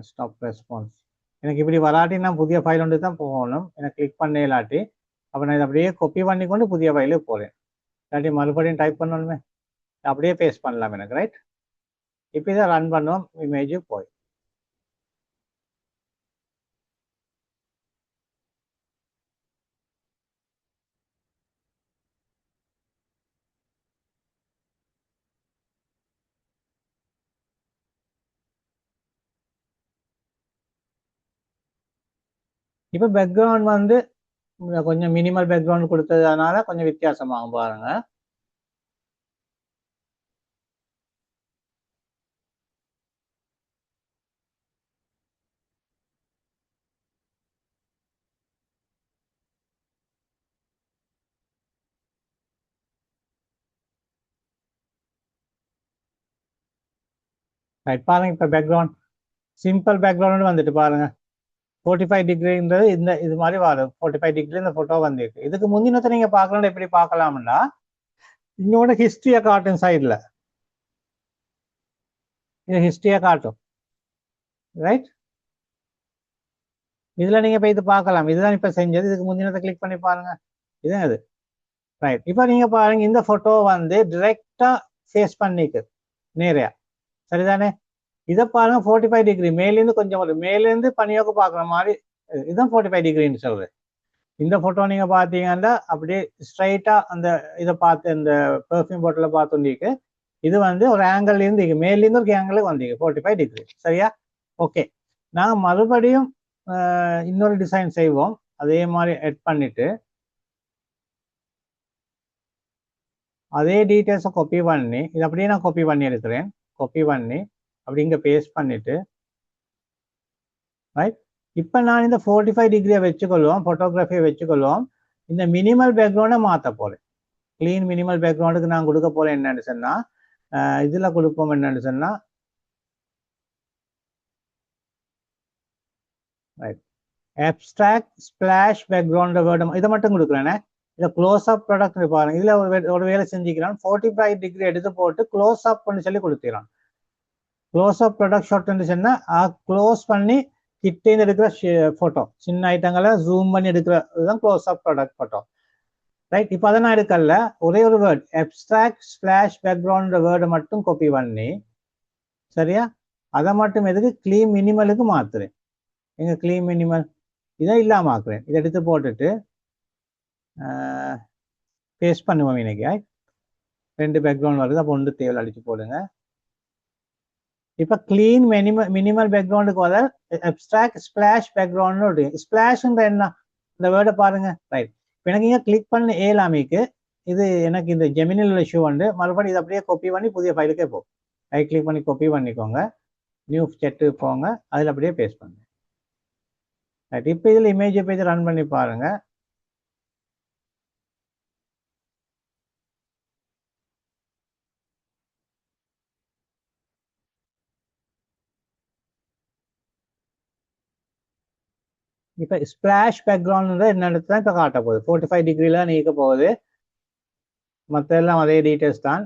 ஸ்டாப் ரெஸ்பான்ஸ் எனக்கு இப்படி வராட்டி நான் புதிய ஃபைல் ஒன்று தான் போகணும். எனக்கு கிளிக் பண்ண இல்லாட்டி அப்போ நான் இதை அப்படியே காப்பி பண்ணிக்கொண்டு புதிய ஃபைலுக்கு போகிறேன். இல்லாட்டி மறுபடியும் டைப் பண்ணணுமே, அப்படியே பேஸ்ட் பண்ணலாம் எனக்கு, ரைட்? இப்போ இதை ரன் பண்ணுவோம், இமேஜுக்கு போய். இப்போ பேக்ரவுண்ட் வந்து கொஞ்சம் மினிமல் பேக்ரவுண்ட் கொடுத்ததுனால கொஞ்சம் வித்தியாசமாகும் பாருங்க. ரைட், பாருங்க இப்போ பேக்ரவுண்ட் சிம்பிள் பேக்ரவுண்ட் வந்துட்டு பாருங்க. 45 டிகிரின்றது இந்த இது மாதிரி வரும். 45 டிகிரி இந்த ஃபோட்டோ வந்துருக்கு. இதுக்கு முந்தினத்தை நீங்கள் பார்க்கணும். எப்படி பார்க்கலாம்னா, இன்னொன்று ஹிஸ்ட்ரியை காட்டும் சைடில், இது ஹிஸ்ட்ரியை காட்டும், ரைட்? இதில் நீங்கள் போய் இது பார்க்கலாம். இதுதான் இப்போ செஞ்சது. இதுக்கு முந்தினத்தை கிளிக் பண்ணி பாருங்க, இதுதான் இது, ரைட்? இப்போ நீங்கள் பாருங்க, இந்த ஃபோட்டோ வந்து டிரெக்டாக ஃபேஸ் பண்ணிக்கு நேரையா, சரிதானே? இதை பாருங்க 45 டிகிரி மேலேருந்து கொஞ்சம் வரும், மேலேருந்து பனியோக்கு பார்க்குற மாதிரி. இதுதான் 45 டிகிரின்னு சொல்றது. இந்த ஃபோட்டோ நீங்கள் பார்த்தீங்கன்னா அப்படியே ஸ்ட்ரைட்டாக அந்த இதை பார்த்து இந்த பெர்ஃப்யூம் பாட்டில் பார்த்துருக்கு. இது வந்து ஒரு ஆங்கிள் இருந்து மேலேருந்து ஒரு ஆங்கிளுக்கு வந்தீங்க 45 டிகிரி, சரியா? ஓகே, நாங்கள் மறுபடியும் இன்னொரு டிசைன் செய்வோம். அதே மாதிரி எட் பண்ணிட்டு அதே டீட்டெயில்ஸை காப்பி பண்ணி இது அப்படியே நான் காப்பி பண்ணி எடுக்கிறேன். காப்பி பண்ணி அப்படி இங்கே பேஸ்ட் பண்ணிட்டு, ரைட்? இப்போ நான் இந்த 45 டிகிரியை வச்சுக்கொள்வோம், ஃபோட்டோகிராஃபியை வச்சுக்கொள்வோம். இந்த மினிமல் பேக்ரவுண்டை மாற்ற போகிறேன். க்ளீன் மினிமல் பேக்ரவுண்டுக்கு நான் கொடுக்க போகிறேன் என்னன்னு சொன்னால், இதில் கொடுப்போம் என்னன்னு சொன்னால், right, abstract splash background word இதை மட்டும் கொடுக்குறேனே. இதை க்ளோஸ் அப் ப்ராடக்ட் பாருங்க. இதில் ஒரு வேலை செஞ்சுக்கிறான், 45 டிகிரி எடுத்து போட்டு க்ளோஸ் அப்னு சொல்லி கொடுத்துக்கிறான். க்ளோஸ் அப் ப்ராடக்ட் ஷாட்னு சொன்னால் க்ளோஸ் பண்ணி கிட்டே எடுக்கிற ஃபோட்டோ, சின்ன ஐட்டங்களை ஜூம் பண்ணி எடுக்கிறதுதான் close up product photo. Right, இப்போ அதை நான் எடுக்கல, ஒரே ஒரு வேர்ட் அப்ஸ்ட்ராக்ட் ஸ்பிளாஷ் பேக்ரவுண்ட் வேர்டை மட்டும் காப்பி பண்ணி, சரியா, அதை மட்டும் எதுக்கு க்ளீன் மினிமலுக்கு மாற்றுறேன். எங்க க்ளீன் மினிமல் இதை இல்லாமல் ஆக்குறேன். இதை எடுத்து போட்டுட்டு பேஸ்ட் பண்ணுவோம். இன்னைக்கு 2 பேக்ரவுண்ட் வருது, அப்போ ஒன்று தேவை அடிச்சு போடுங்க. இப்போ க்ளீன் மினிமல் பேக்ரவுண்டுக்கு வர அப்ஸ்ட்ராக்ட் ஸ்பிளாஷ் பேக்ரவுண்ட். ஸ்பிளாஷ்ன்ற என்ன, இந்த வேர்டை பாருங்க. ரைட், இப்போ எனக்கு இங்கே கிளிக் பண்ண ஏலாமிக்கு இது எனக்கு இந்த ஜெமினில் உள்ள ஷூ வந்து மறுபடியும் இதை அப்படியே காப்பி பண்ணி புதிய ஃபைலுக்கே போகும். ரைட் கிளிக் பண்ணி காப்பி பண்ணிக்கோங்க, நியூ செட்டு போங்க, அதில் அப்படியே பேஸ்ட் பண்ணுங்க. ரைட், இப்போ இதில் இமேஜை பேஜ் ரன் பண்ணி பாருங்க. இப்போ ஸ்பிளாஷ் பேக்ரவுண்ட் என்ன தான் இப்போ காட்ட போகுது. 45 டிகிரில நீக்க போகுது, மற்ற எல்லாம் அதே டீட்டெயில்ஸ் தான்.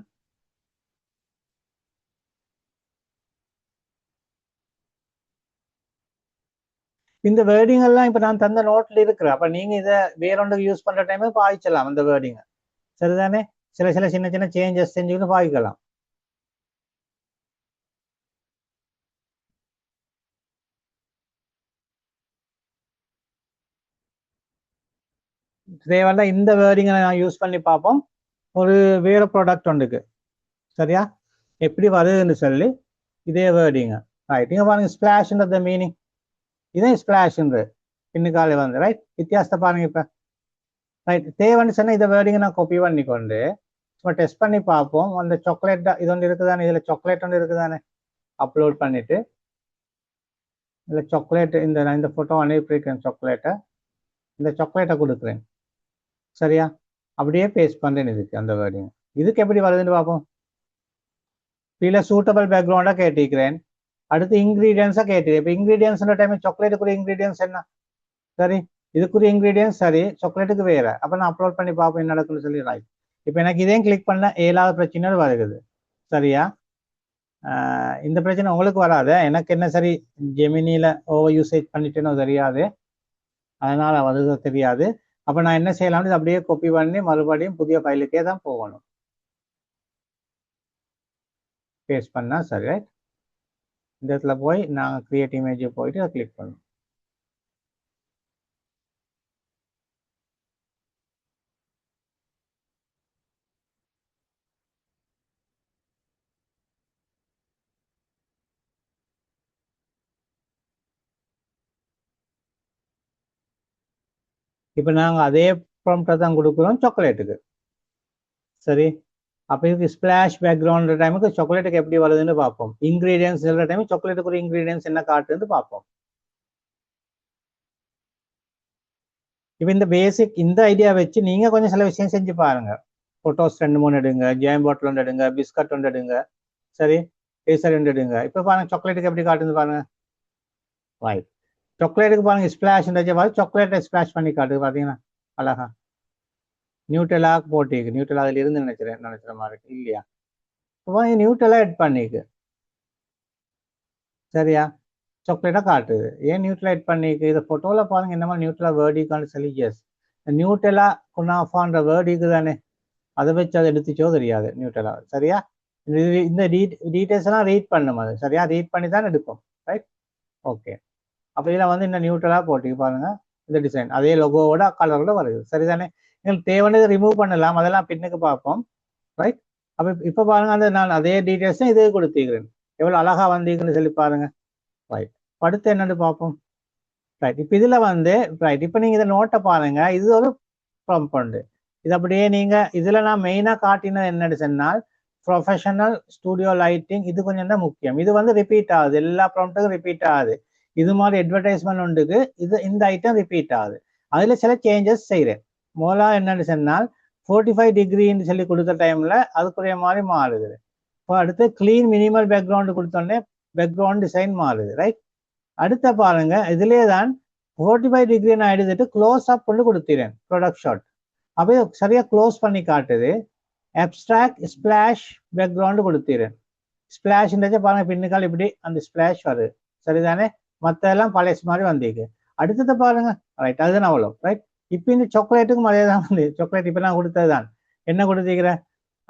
இந்த வேர்டிங் எல்லாம் இப்போ நான் தந்த நோட்ல இருக்கிறேன். அப்போ நீங்க இதை வேற ஒன்றுக்கு யூஸ் பண்ற டைமே பாய்ச்சலாம் அந்த வேர்டிங்க, சரிதானே. சில சின்ன சின்ன சேஞ்சஸ் செஞ்சுக்கிட்டு பாய்க்கலாம். தேவையில்ல இந்த வேர்டிங்கை நான் யூஸ் பண்ணி பார்ப்போம். ஒரு வேற ப்ராடக்ட் ஒன்றுக்கு, சரியா, எப்படி வருதுன்னு சொல்லி இதே வேர்டிங்க. ரைட், இங்கே பாருங்க ஸ்பிளாஷ்ன்றது மீனிங், இதே ஸ்பிளாஷ்ன்றது பின்னுக்காலே வந்து. ரைட், வித்தியாசத்தை பாருங்க. இப்போ ரைட், தேவைன்னு சொன்னால் இதை வேர்டிங்கை நான் காப்பி பண்ணிக்கொண்டு சும்மா டெஸ்ட் பண்ணி பார்ப்போம். அந்த சாக்லேட் இது ஒன்று இருக்குதானே, இதில் சாக்லேட் ஒன்று இருக்குதானே, அப்லோட் பண்ணிட்டு இதில் சாக்லேட் இந்த ஃபோட்டோ அனுப்பியிருக்கேன் சாக்லேட்டை, இந்த சாக்லேட்டை கொடுக்குறேன், சரியா, அப்படியே பேஸ்ட் பண்ணுறேன் இதுக்கு அந்த வேர்டிங். இதுக்கு எப்படி வருதுன்னு பார்ப்போம். இதில் சூட்டபிள் பேக்ரவுண்டாக கேட்டிருக்கிறேன், அடுத்து இன்க்ரீடியன்ஸாக கேட்டிருக்கேன். இப்போ இன்க்ரீடியன்ஸ்ன்ற டைம் சாக்லேட்டுக்குரிய இன்க்ரீடியன்ஸ் என்ன, சரி, இதுக்குரிய இன்க்ரீடியன்ஸ் சரி, சாக்லேட்டுக்கு வேற. அப்போ நான் அப்லோட் பண்ணி பார்ப்போம் என்ன நடக்குன்னு சொல்லி. ரைட், இப்போ எனக்கு இதையும் கிளிக் பண்ண 7வது பிரச்சனை வருகிறது, சரியா. இந்த பிரச்சனை உங்களுக்கு வராது, எனக்கு என்ன சரி ஜெமினியில் ஓவர் யூசேஜ் பண்ணிட்டேனோ தெரியாது, அதனால் அது தெரியாது. அப்போ நான் என்ன செய்யலாம்னு இது அப்படியே காப்பி பண்ணி மறுபடியும் புதிய ஃபைலுக்கே தான் போகணும், பேஸ்ட் பண்ணால் சரி. ரைட், இந்த இடத்துல போய் நாங்கள் கிரியேட் இமேஜை போயிட்டு அதை கிளிக் பண்ணணும். இப்போ நாங்கள் அதே ப்ராம்ப்டை தான் கொடுக்குறோம் சாக்லேட்டுக்கு, சரி. அப்போ இதுக்கு ஸ்பிளாஷ் பேக்ரவுண்ட் டைமுக்கு சாக்லேட்டுக்கு எப்படி வருதுன்னு பார்ப்போம். இன்க்ரீடியன்ஸ் எழுதுற டைம் சாக்லேட்டுக்கு ஒரு இன்க்ரீடியன்ஸ் என்ன காட்டுன்னு பார்ப்போம். இப்போ இந்த பேசிக் இந்த ஐடியா வச்சு நீங்கள் கொஞ்சம் சில விஷயம் செஞ்சு பாருங்க. ஃபோட்டோஸ் 2-3 எடுங்க, ஜேம் பாட்டில் ஒன்று எடுங்க, பிஸ்கட் ஒன்று எடுங்க, சரி, கேசரி ஒன்று எடுங்க. இப்போ பாருங்க சாக்லேட்டுக்கு எப்படி காட்டுன்னு பாருங்க. ரைட், சாக்லேட்டுக்கு பாருங்க ஸ்பிளாஷ் சாக்லேட்டை ஸ்பிளாஷ் பண்ணி காட்டுது, பார்த்தீங்கன்னா அழகா. நியூட்டெலா போட்டிருக்கு, நியூட்டெலா அதில் இருந்து நினைக்கிற மாதிரி இருக்கு இல்லையா. இப்போ நியூட்டெலா எட் பண்ணிக்கு, சரியா, சாக்லேட்டாக காட்டுது. ஏன் நியூட்ரலா எட் பண்ணிக்கு, இதை ஃபோட்டோவில் பாருங்க என்ன மாதிரி நியூட்ரலா வேர்டிக்கான்னு சொல்லி. எஸ், நியூட்டெலா குனாஃபான்ற வேர்டிக்கு தானே, அதை வச்சு அதை எடுத்துச்சோ தெரியாது நியூட்டெலா, சரியா. இந்த டீட்டெயில்ஸ் எல்லாம் ரீட் பண்ணும், அது சரியா ரீட் பண்ணி தான் எடுக்கும். Right, okay. அப்போ இதில் வந்து இந்த நியூட்ரலா போட்டிக்கு பாருங்க, இந்த டிசைன் அதே லோகோவோட கலரோட வருது, சரிதானே. எங்களுக்கு தேவையானது ரிமூவ் பண்ணலாம், அதெல்லாம் பின்னுக்கு பார்ப்போம். ரைட், அப்போ இப்போ பாருங்க அந்த நான் அதே டீட்டெயில்ஸும் இதே கொடுத்துக்கிறேன், எவ்வளோ அழகா வந்தீங்கன்னு சொல்லி பாருங்க. ரைட், அடுத்து என்னன்னு பார்ப்போம். ரைட், இப்போ இதில் வந்து ரைட், இப்போ நீங்கள் இதை நோட்டை பாருங்க, இது ஒரு ப்ராம்ப்ட். இது அப்படியே நீங்கள் இதில் நான் மெயினாக காட்டினது என்னன்னு சொன்னால் ப்ரொஃபஷனல் ஸ்டூடியோ லைட்டிங், இது கொஞ்சம் தான் முக்கியம். இது வந்து ரிப்பீட் ஆகுது, எல்லா ப்ராம்ப்ட்டுக்கும் ரிப்பீட் ஆகுது. இது மாதிரி அட்வர்டைஸ்மெண்ட் உண்டுக்கு இந்த ஐட்டம் ரிப்பீட் ஆகுது. அதில் சில சேஞ்சஸ் செய்கிறேன். முதலா என்னன்னு சொன்னால் 45 டிகிரின்னு சொல்லி கொடுத்த டைமில் அதுக்குரிய மாதிரி மாறுது. இப்போ அடுத்து கிளீன் மினிமல் பேக்ரவுண்டு கொடுத்தோடனே பேக்ரவுண்ட் டிசைன் மாறுது. ரைட். அடுத்த பாருங்க, இதுலேயே தான் 45 டிகிரி நான் எடுத்துட்டு க்ளோஸ் அப் கொண்டு கொடுத்துறேன் ப்ரொடக்ட் ஷாட். அப்போ சரியாக க்ளோஸ் பண்ணி காட்டுது. அப்ஸ்ட்ராக்ட் ஸ்பிளாஷ் பேக்ரவுண்டு கொடுத்துறேன். ஸ்பிளாஷ்ன்றதை பாருங்க, பின்னுக்கால் இப்படி அந்த ஸ்பிளாஷ் வருது. சரிதானே? மற்ற எல்லாம் பழைய மாதிரி வந்திருக்கு. அடுத்ததை பாருங்க. ரைட், அதுதான் அவ்வளோ. ரைட். இப்போ இந்த சாக்லேட்டுக்கும் அதே தான் வந்து சாக்லேட் இப்போ நான் கொடுத்தது தான். என்ன கொடுத்துக்கிறேன்?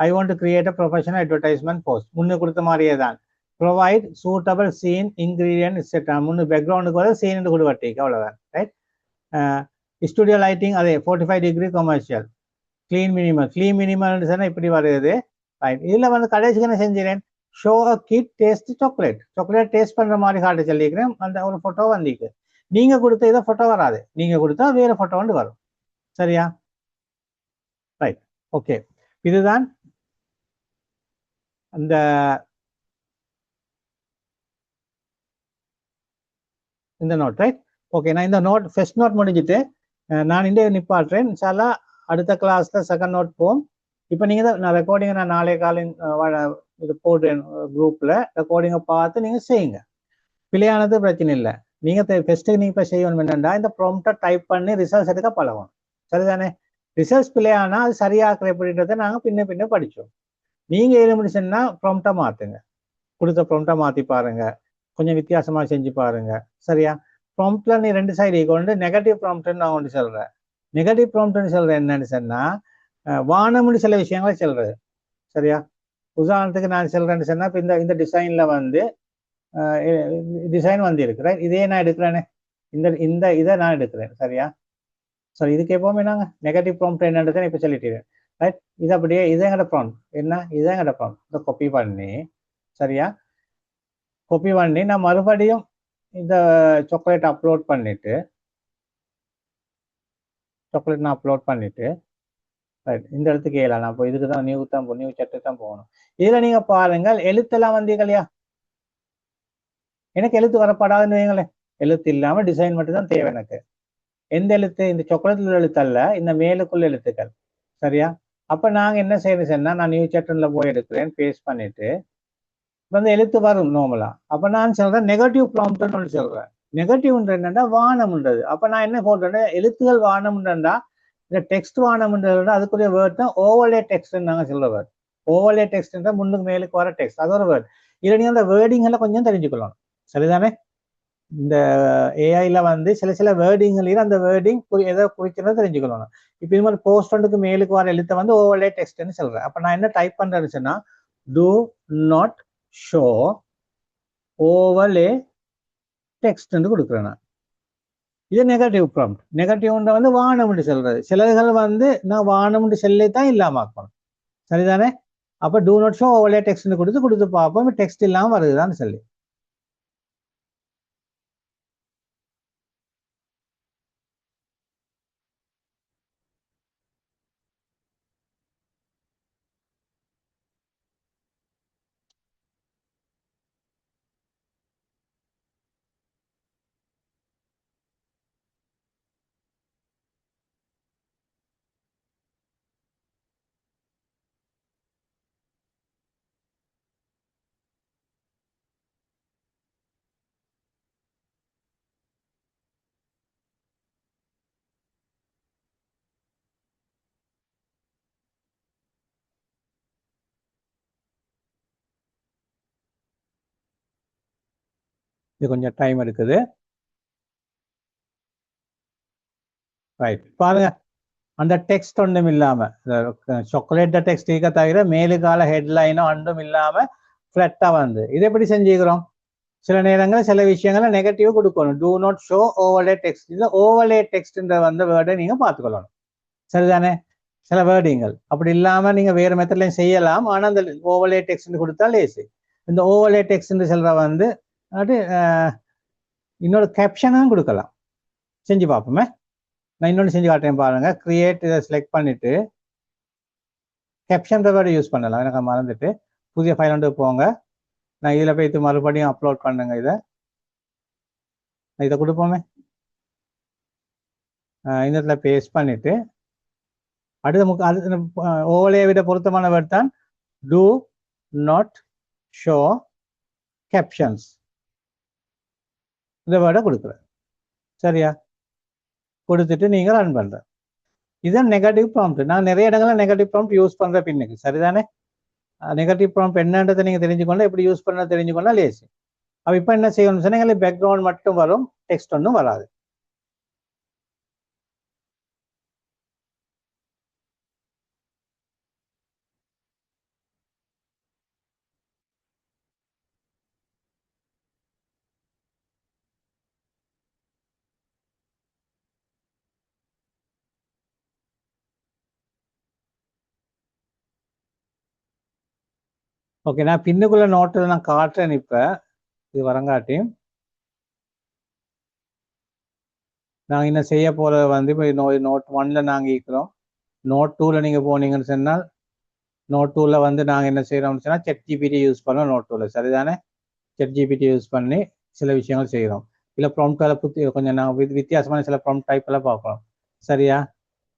I want to create a professional advertisement post. முன்னு கொடுத்த மாதிரியே தான். Provide suitable scene ingredient etcetera. முன்னு பேக்ரவுண்டுக்கு வர சீன் கூட வட்டிக்கு அவ்வளோதான். ரைட். ஸ்டுடியோ லைட்டிங் அதே 45 டிகிரி கமர்ஷியல். கிளீன் மினிமல் சொன்னால் இப்படி வருது. ரைட். இதில் வந்து கடைசிக்கு என்ன செஞ்சிடறேன்? Show a kid taste chocolate taste பண்ணுற மாதிரி காட்ட சொல்லிக்கிறேன். அந்த ஒரு ஃபோட்டோ வந்திருக்கு. நீங்கள் கொடுத்த இதை ஃபோட்டோ வராது. நீங்கள் கொடுத்தா வேறு ஃபோட்டோ வந்து வரும். சரியா? ரைட். ஓகே. இதுதான் அந்த இந்த நோட். ரைட். ஓகே, நான் இந்த நோட் ஃபர்ஸ்ட் நோட் முடிஞ்சிட்டு நான் இந்த நிப்பாட்டுறேன். இன்ஷால்லா அடுத்த கிளாஸில் செகண்ட் நோட் போகும். இப்போ நீங்கள் தான் நான் ரெக்கார்டிங்கை நான் நாளை காலையில் இது போடுறேன் குரூப்பில். ரெக்கார்டிங்கை பார்த்து நீங்கள் செய்யுங்க. பிழையானது பிரச்சனை இல்லை. நீங்கள் ஃபஸ்ட்டு நீங்கள் இப்போ செய்யணும் என்னென்னா, இந்த ப்ராம்ப்டை டைப் பண்ணி ரிசல்ட்ஸ் எடுக்க பழகணும். சரிதானே? ரிசல்ட்ஸ் பிழையானால் அது சரியாக்குற எப்படின்றத நாங்கள் பின்ன படித்தோம். நீங்கள் எழுத முடிச்சுன்னா ப்ராம்ப்டை மாற்றுங்க. கொடுத்த ப்ராம்ப்டை மாற்றி பாருங்க. கொஞ்சம் வித்தியாசமாக செஞ்சு பாருங்க. சரியா? ப்ராம்ப்டில் நீ 2 சைடு கொண்டு நெகட்டிவ் ப்ராம்ப்ட்னு நான் ஒன்று சொல்கிறேன். நெகட்டிவ் ப்ராம்ப்ட்னு சொல்கிறேன் என்னன்னு சொன்னால், வானம்னு சில விஷயங்களை சொல்கிறது. சரியா? உதாரணத்துக்கு நான் சொல்கிறேன்னு சொன்னால், இப்போ இந்த டிசைனில் வந்து டிசைன் வந்து இருக்கு. ரைட். இதே நான் எடுக்கிறேனே, இந்த இதை நான் எடுக்கிறேன். சரியா? சரி, இதுக்கு எப்போவுமே நாங்கள் நெகட்டிவ் ப்ராம்ப்ட் என்னன்றதை இப்போ சொல்லிட்டேன். ரைட். இது அப்படியே இதே எங்கட ப்ராம்ப்ட் என்ன, இதே எங்கட ப்ராம்ப்ட். இதை காப்பி பண்ணி, சரியா, காப்பி பண்ணி நான் மறுபடியும் இந்த சாக்லேட் அப்லோட் பண்ணிட்டு ரைட், இந்த இடத்துக்கு ஏலாம். நான் இப்போ இதுக்கு தான் நியூ சட்டு தான் போகணும். இதில் நீங்கள் பாருங்கள், எழுத்தெல்லாம் வந்தீங்க இல்லையா? எனக்கு எழுத்து வரப்படாதுன்னு வைங்களேன். எழுத்து இல்லாமல் டிசைன் மட்டும் தான் தேவை எனக்கு. எந்த எழுத்து? இந்த சாக்லேட்ல எழுத்து அல்ல, இந்த மேலுக்குள்ள எழுத்துக்கள். சரியா? அப்போ நாங்கள் என்ன செய்யணும்? நான் நியூ சாப்டர்ல போய் எடுக்கிறேன், பேஸ்ட் பண்ணிட்டு வந்து எழுத்து வரும் நார்மலா. அப்போ நான் சொல்றேன் நெகட்டிவ் ப்ராம்ப்ட்னு ஒன்று சொல்றேன். நெகட்டிவ்ன்ற என்னன்னா வானம்ன்றது. அப்போ நான் என்ன போடுறேன்? எழுத்துகள் வானம்ன்றா இந்த டெக்ஸ்ட் வானம்ன்றத அதுக்குரிய வேர்ட் தான் ஓவர்லே டெக்ஸ்ட்னு நாங்கள் சொல்ற வேர்ட். ஓவர்லே டெக்ஸ்ட்ன்ற முன்னுக்கு மேலுக்கு வர டெக்ஸ்ட், அது ஒரு வேர்ட். இதில் நீங்கள் அந்த வேர்டிங் எல்லாம் கொஞ்சம் தெரிஞ்சுக்கலாம். சரிதானே? இந்த ஏஐல வந்து சில வேர்டிங்கள் அந்த வேர்டிங் எதை குறிக்கிறத தெரிஞ்சுக்கணும். இப்போ இது மாதிரி போஸ்டருக்கு மேலுக்கு வர எழுத்தை வந்து ஓவர்லே டெக்ஸ்ட்னு சொல்றேன். அப்போ நான் என்ன டைப் பண்றேன்னு சொன்னா, do not show overlay text ன்னு கொடுக்குறேன் நான். இது நெகட்டிவ் ப்ராம்ப்ட். நெகட்டிவ்ன்ற வந்து வானம்னு சொல்றது. சிலர்கள் வந்து நான் வானம்னு சொல்லி தான் இல்லாம ஆக்கணும். சரிதானே? அப்போ do not show overlay text ன்னு கொடுத்து பார்ப்போம் டெக்ஸ்ட் இல்லாம வருதுதான்னு சொல்லி. இது கொஞ்சம் டைம் எடுக்குது. ரைட், பாருங்க, அந்த டெக்ஸ்ட் ஒன்றும் இல்லாம சாக்லேட் டெக்ஸ்ட் இருக்க தவிர மேலுக்கால ஹெட்லைனும் ஒன்றும் இல்லாம ஃபிளட்டா வந்து இது எப்படி செஞ்சுக்கிறோம்? சில நேரங்களில் சில விஷயங்களை நெகட்டிவ் கொடுக்கணும். Do not show overlay text. இல்லை, ஓவர்லே டெக்ஸ்ட்ன்ற வந்து வேர்டை நீங்க பார்த்துக்கொள்ளணும். சரிதானே? சில வேர்டிங்கள் அப்படி இல்லாம நீங்க வேற மெத்தட்லையும் செய்யலாம். ஆனா அந்த ஓவர்லே டெக்ஸ்ட் கொடுத்தா லேசி. இந்த ஓவர்லே டெக்ஸ்ட் சொல்ற வந்து இன்னொரு கேப்ஷனும் கொடுக்கலாம். செஞ்சு பார்ப்போமே. நான் இன்னொன்று செஞ்சு காட்டுறேன் பாருங்க. கிரியேட் இதை செலக்ட் பண்ணிட்டு கேப்ஷன் வேர்டு யூஸ் பண்ணலாம். எனக்கு மறந்துட்டு புதிய ஃபைல் ஒன்று போங்க. நான் இதில் போய்த்து மறுபடியும் அப்லோட் பண்ணுங்க. இதை இதை கொடுப்போமே. இந்த இடத்துல பேஸ்ட் பண்ணிட்டு அடுத்த ஓவர்லே விட பொருத்தமான வேர்ட் தான் do not show captions. இந்த வேர்டை கொடுக்குறேன். சரியா? கொடுத்துட்டு நீங்க ரன் பண்ற. இதுதான் நெகட்டிவ் ப்ராம்ப்ட். நான் நிறைய இடங்கள்ல நெகட்டிவ் ப்ராம்ப்ட் யூஸ் பண்ற பின்னுக்கு. சரிதானே? நெகட்டிவ் ப்ராம்ப்ட் என்னன்றதை நீங்க தெரிஞ்சுக்கொண்டா, எப்படி யூஸ் பண்ண தெரிஞ்சுக்கொண்டா லேசி. அப்ப இப்ப என்ன செய்யணும்னு சொன்னா, எங்களுக்கு பேக்ரவுண்ட் மட்டும் வரும், டெக்ஸ்ட் ஒன்றும் வராது. ஓகே, நான் பின்னுக்குள்ள நோட்டில் நான் காட்டுறேன். இப்ப இது வரங்காட்டி நாங்கள் என்ன செய்ய போறது வந்து இப்போ நோட் 1ல நாங்கள் இருக்கிறோம். நோட் 2ல நீங்க போனீங்கன்னு சொன்னால், நோட் 2ல வந்து நாங்கள் என்ன செய்யறோம்னு சொன்னால் ChatGPT யூஸ் பண்ணோம். நோட் 2ல சரிதானே? ChatGPT யூஸ் பண்ணி சில விஷயங்கள் செய்கிறோம். இல்லை ப்ராம்ப்டால கொஞ்சம் நாங்கள் வித்தியாசமான சில ப்ராம்ப்ட் டைப் எல்லாம் பார்க்குறோம். சரியா?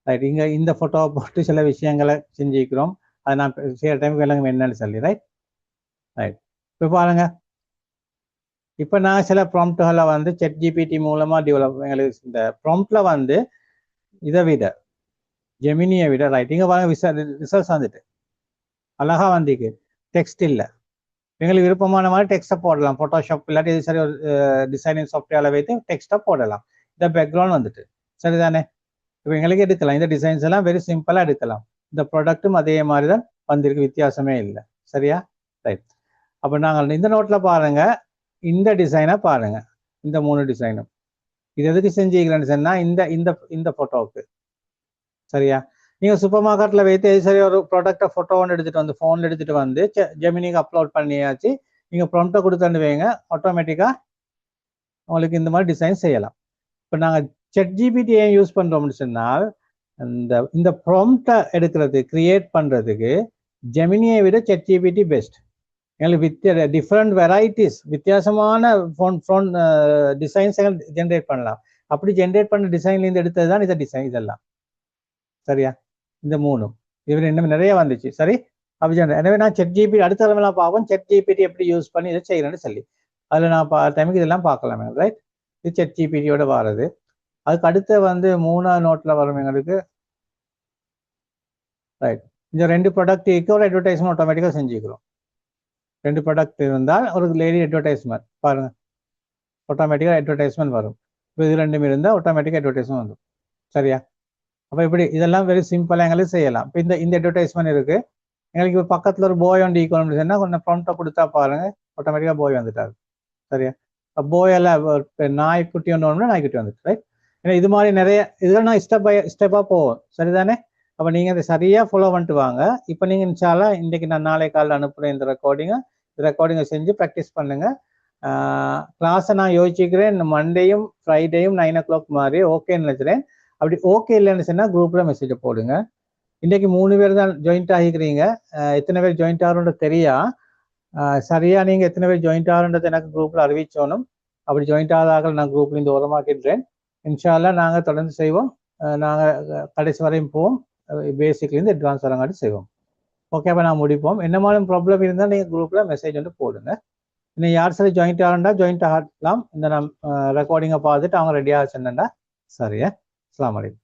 ரைட். இங்கே இந்த ஃபோட்டோவை போட்டு சில விஷயங்களை செஞ்சுக்கிறோம். அதை நான் செய்கிற டைமுக்கு எல்லாம் என்னன்னு சொல்லி. Right right. இப்போ பாருங்க, இப்போ நான் சில ப்ராம்ப்டுகளை வந்து ChatGPT மூலமா டெவலப், எங்களுக்கு இந்த ப்ராம்ப்ட்ல வந்து இதை விட ஜெமினியை விட ரைட் இங்கே பாருங்க ரிசல்ட்ஸ் வந்துட்டு அழகா வந்திருக்கு. டெக்ஸ்ட் இல்லை. எங்களுக்கு விருப்பமான மாதிரி டெக்ஸ்ட்டை போடலாம். ஃபோட்டோஷாப் இல்லாட்டி இது சரி ஒரு டிசைனிங் சாஃப்ட்வேர்ல வைத்து டெக்ஸ்ட்டை போடலாம். இந்த பேக்ரவுண்ட் வந்துட்டு சரிதானே? இப்போ எங்களுக்கு எடுக்கலாம். இந்த டிசைன்ஸ் எல்லாம் வெரி சிம்பிளாக எடுக்கலாம். இந்த ப்ராடக்ட்டும் அதே மாதிரி தான் வந்திருக்கு, வித்தியாசமே இல்லை. சரியா? ரைட். அப்போ நாங்கள் இந்த நோட்டில் பாருங்க, இந்த டிசைனை பாருங்க. இந்த 3 டிசைனும் இது எதுக்கு செஞ்சுக்கிறேன்னு சொன்னால் இந்த இந்த இந்த ஃபோட்டோவுக்கு. சரியா? நீங்கள் சூப்பர் மார்க்கெட்டில் வைத்து சரி ஒரு ப்ராடக்டை ஃபோட்டோ ஒன்று எடுத்துகிட்டு வந்து ஃபோனில் எடுத்துகிட்டு வந்து ஜெமினிக்கு அப்லோட் பண்ணியாச்சு. நீங்கள் ப்ராம்ப்டை கொடுத்துட்டு வைங்க, ஆட்டோமேட்டிக்காக உங்களுக்கு இந்த மாதிரி டிசைன் செய்யலாம். இப்போ நாங்கள் ChatGPT ஏன் யூஸ் பண்ணுறோம்னு சொன்னால், இந்த ப்ராம்ப்டை எடுக்கிறது கிரியேட் பண்ணுறதுக்கு ஜெமினியை விட ChatGPT பெஸ்ட். எங்களுக்கு டிஃப்ரெண்ட் வெரைட்டிஸ், வித்தியாசமான ஃபோன் டிசைன்ஸ் ஜென்ரேட் பண்ணலாம். அப்படி ஜென்ரேட் பண்ண டிசைன்லேருந்து எடுத்தது தான் இந்த டிசைன் இதெல்லாம். சரியா? இந்த 3 இதில் இன்னும் நிறைய வந்துச்சு. சரி, அப்படி எனவே நான் ChatGPT அடுத்த தலைமையெல்லாம் பார்ப்போம். ChatGPT எப்படி யூஸ் பண்ணி இதை செய்யறேன்னு சொல்லி அதில் நான் டைமுக்கு இதெல்லாம் பார்க்கலாம். ரைட். இது ChatGPTயோட வாரது. அதுக்கு அடுத்த வந்து 3ஆவது நோட்டில் வரும் எங்களுக்கு. ரைட். இந்த 2 ப்ராடக்ட்டுக்கு ஒரு அட்வர்டைஸ்மெண்ட் ஆட்டோமேட்டிக்காக செஞ்சுக்கிறோம். 2 ப்ராடக்ட் இருந்தால் ஒரு லேடி அட்வர்டைஸ்மெண்ட் பாருங்க, ஆட்டோமேட்டிக்காக அட்வர்டைஸ்மெண்ட் வரும். இப்போ இது 2 இருந்தால் ஆட்டோமேட்டிக்காக அட்வர்டைஸ்மெண்ட் வந்துடும். சரியா? அப்போ இப்படி இதெல்லாம் வெரி சிம்பிளாக எங்களுக்கு செய்யலாம். இப்போ இந்த அட்வர்டைஸ்மெண்ட் இருக்கு, எங்களுக்கு இப்போ பக்கத்தில் ஒரு போய் ஒன்று ஈக்குவல் சொன்னால் கொஞ்சம் ப்ராம்ப்டை கொடுத்தா பாருங்க, ஆட்டோமேட்டிக்காக போய் வந்துட்டாரு. சரியா? போயெல்லாம் நாய்க்குட்டி ஒன்று நாய்க்குட்டி வந்துட்டு. ரைட். ஏன்னா இது மாதிரி நிறைய இதெல்லாம் நான் ஸ்டெப் பை ஸ்டெப்பாக போவோம். சரிதானே? அப்போ நீங்கள் அதை சரியாக ஃபாலோ பண்ணிட்டு வாங்க. இப்போ நீங்கள் இன்ஷால்லா இன்றைக்கி நான் நாளை காலையில் அனுப்புகிறேன் இந்த ரெக்கார்டிங்கை செஞ்சு ப்ராக்டிஸ் பண்ணுங்க. கிளாஸை நான் யோசிச்சுக்கிறேன், மண்டேயும் ஃப்ரைடேயும் 9 o'clock மாதிரி ஓகேன்னு நினைக்கிறேன். அப்படி ஓகே இல்லைன்னு சொன்னால் குரூப்பில் மெசேஜ் போடுங்க. இன்றைக்கு 3 பேர் தான் ஜாயின்ட் ஆகிக்கிறீங்க. எத்தனை பேர் ஜாயின்ட் ஆகிறோன்றது தெரியா. சரியா நீங்கள் எத்தனை பேர் ஜாயின்ட் ஆகிறோன்றது எனக்கு குரூப்பில் அறிவிச்சோணும். அப்படி ஜாயின்ட் ஆகாத நான் குரூப்ல இந்த ஓரமாக்கின்றேன். இன்ஷால்லா நாங்கள் தொடர்ந்து செய்வோம். நாங்கள் கடைசி வரையும் போவோம். பேசிக்லேருந்து அட்வான்ஸ் வரங்காட்டி செய்வோம். ஓகே, அப்போ நான் முடிப்போம். என்ன மாதிரி ப்ராப்ளம் இருந்தால் நீங்கள் குரூப்பில் மெசேஜ் வந்து போடுங்க. இன்னும் யார் சரி ஜாயின்ட் ஆகண்டா ஜாயின்ட் ஆகலாம். இந்த நான் ரெக்கார்டிங்கை பார்த்துட்டு அவங்க ரெடியாக சொன்னா சரியா? அஸ்ஸலாமு அலைக்கும்.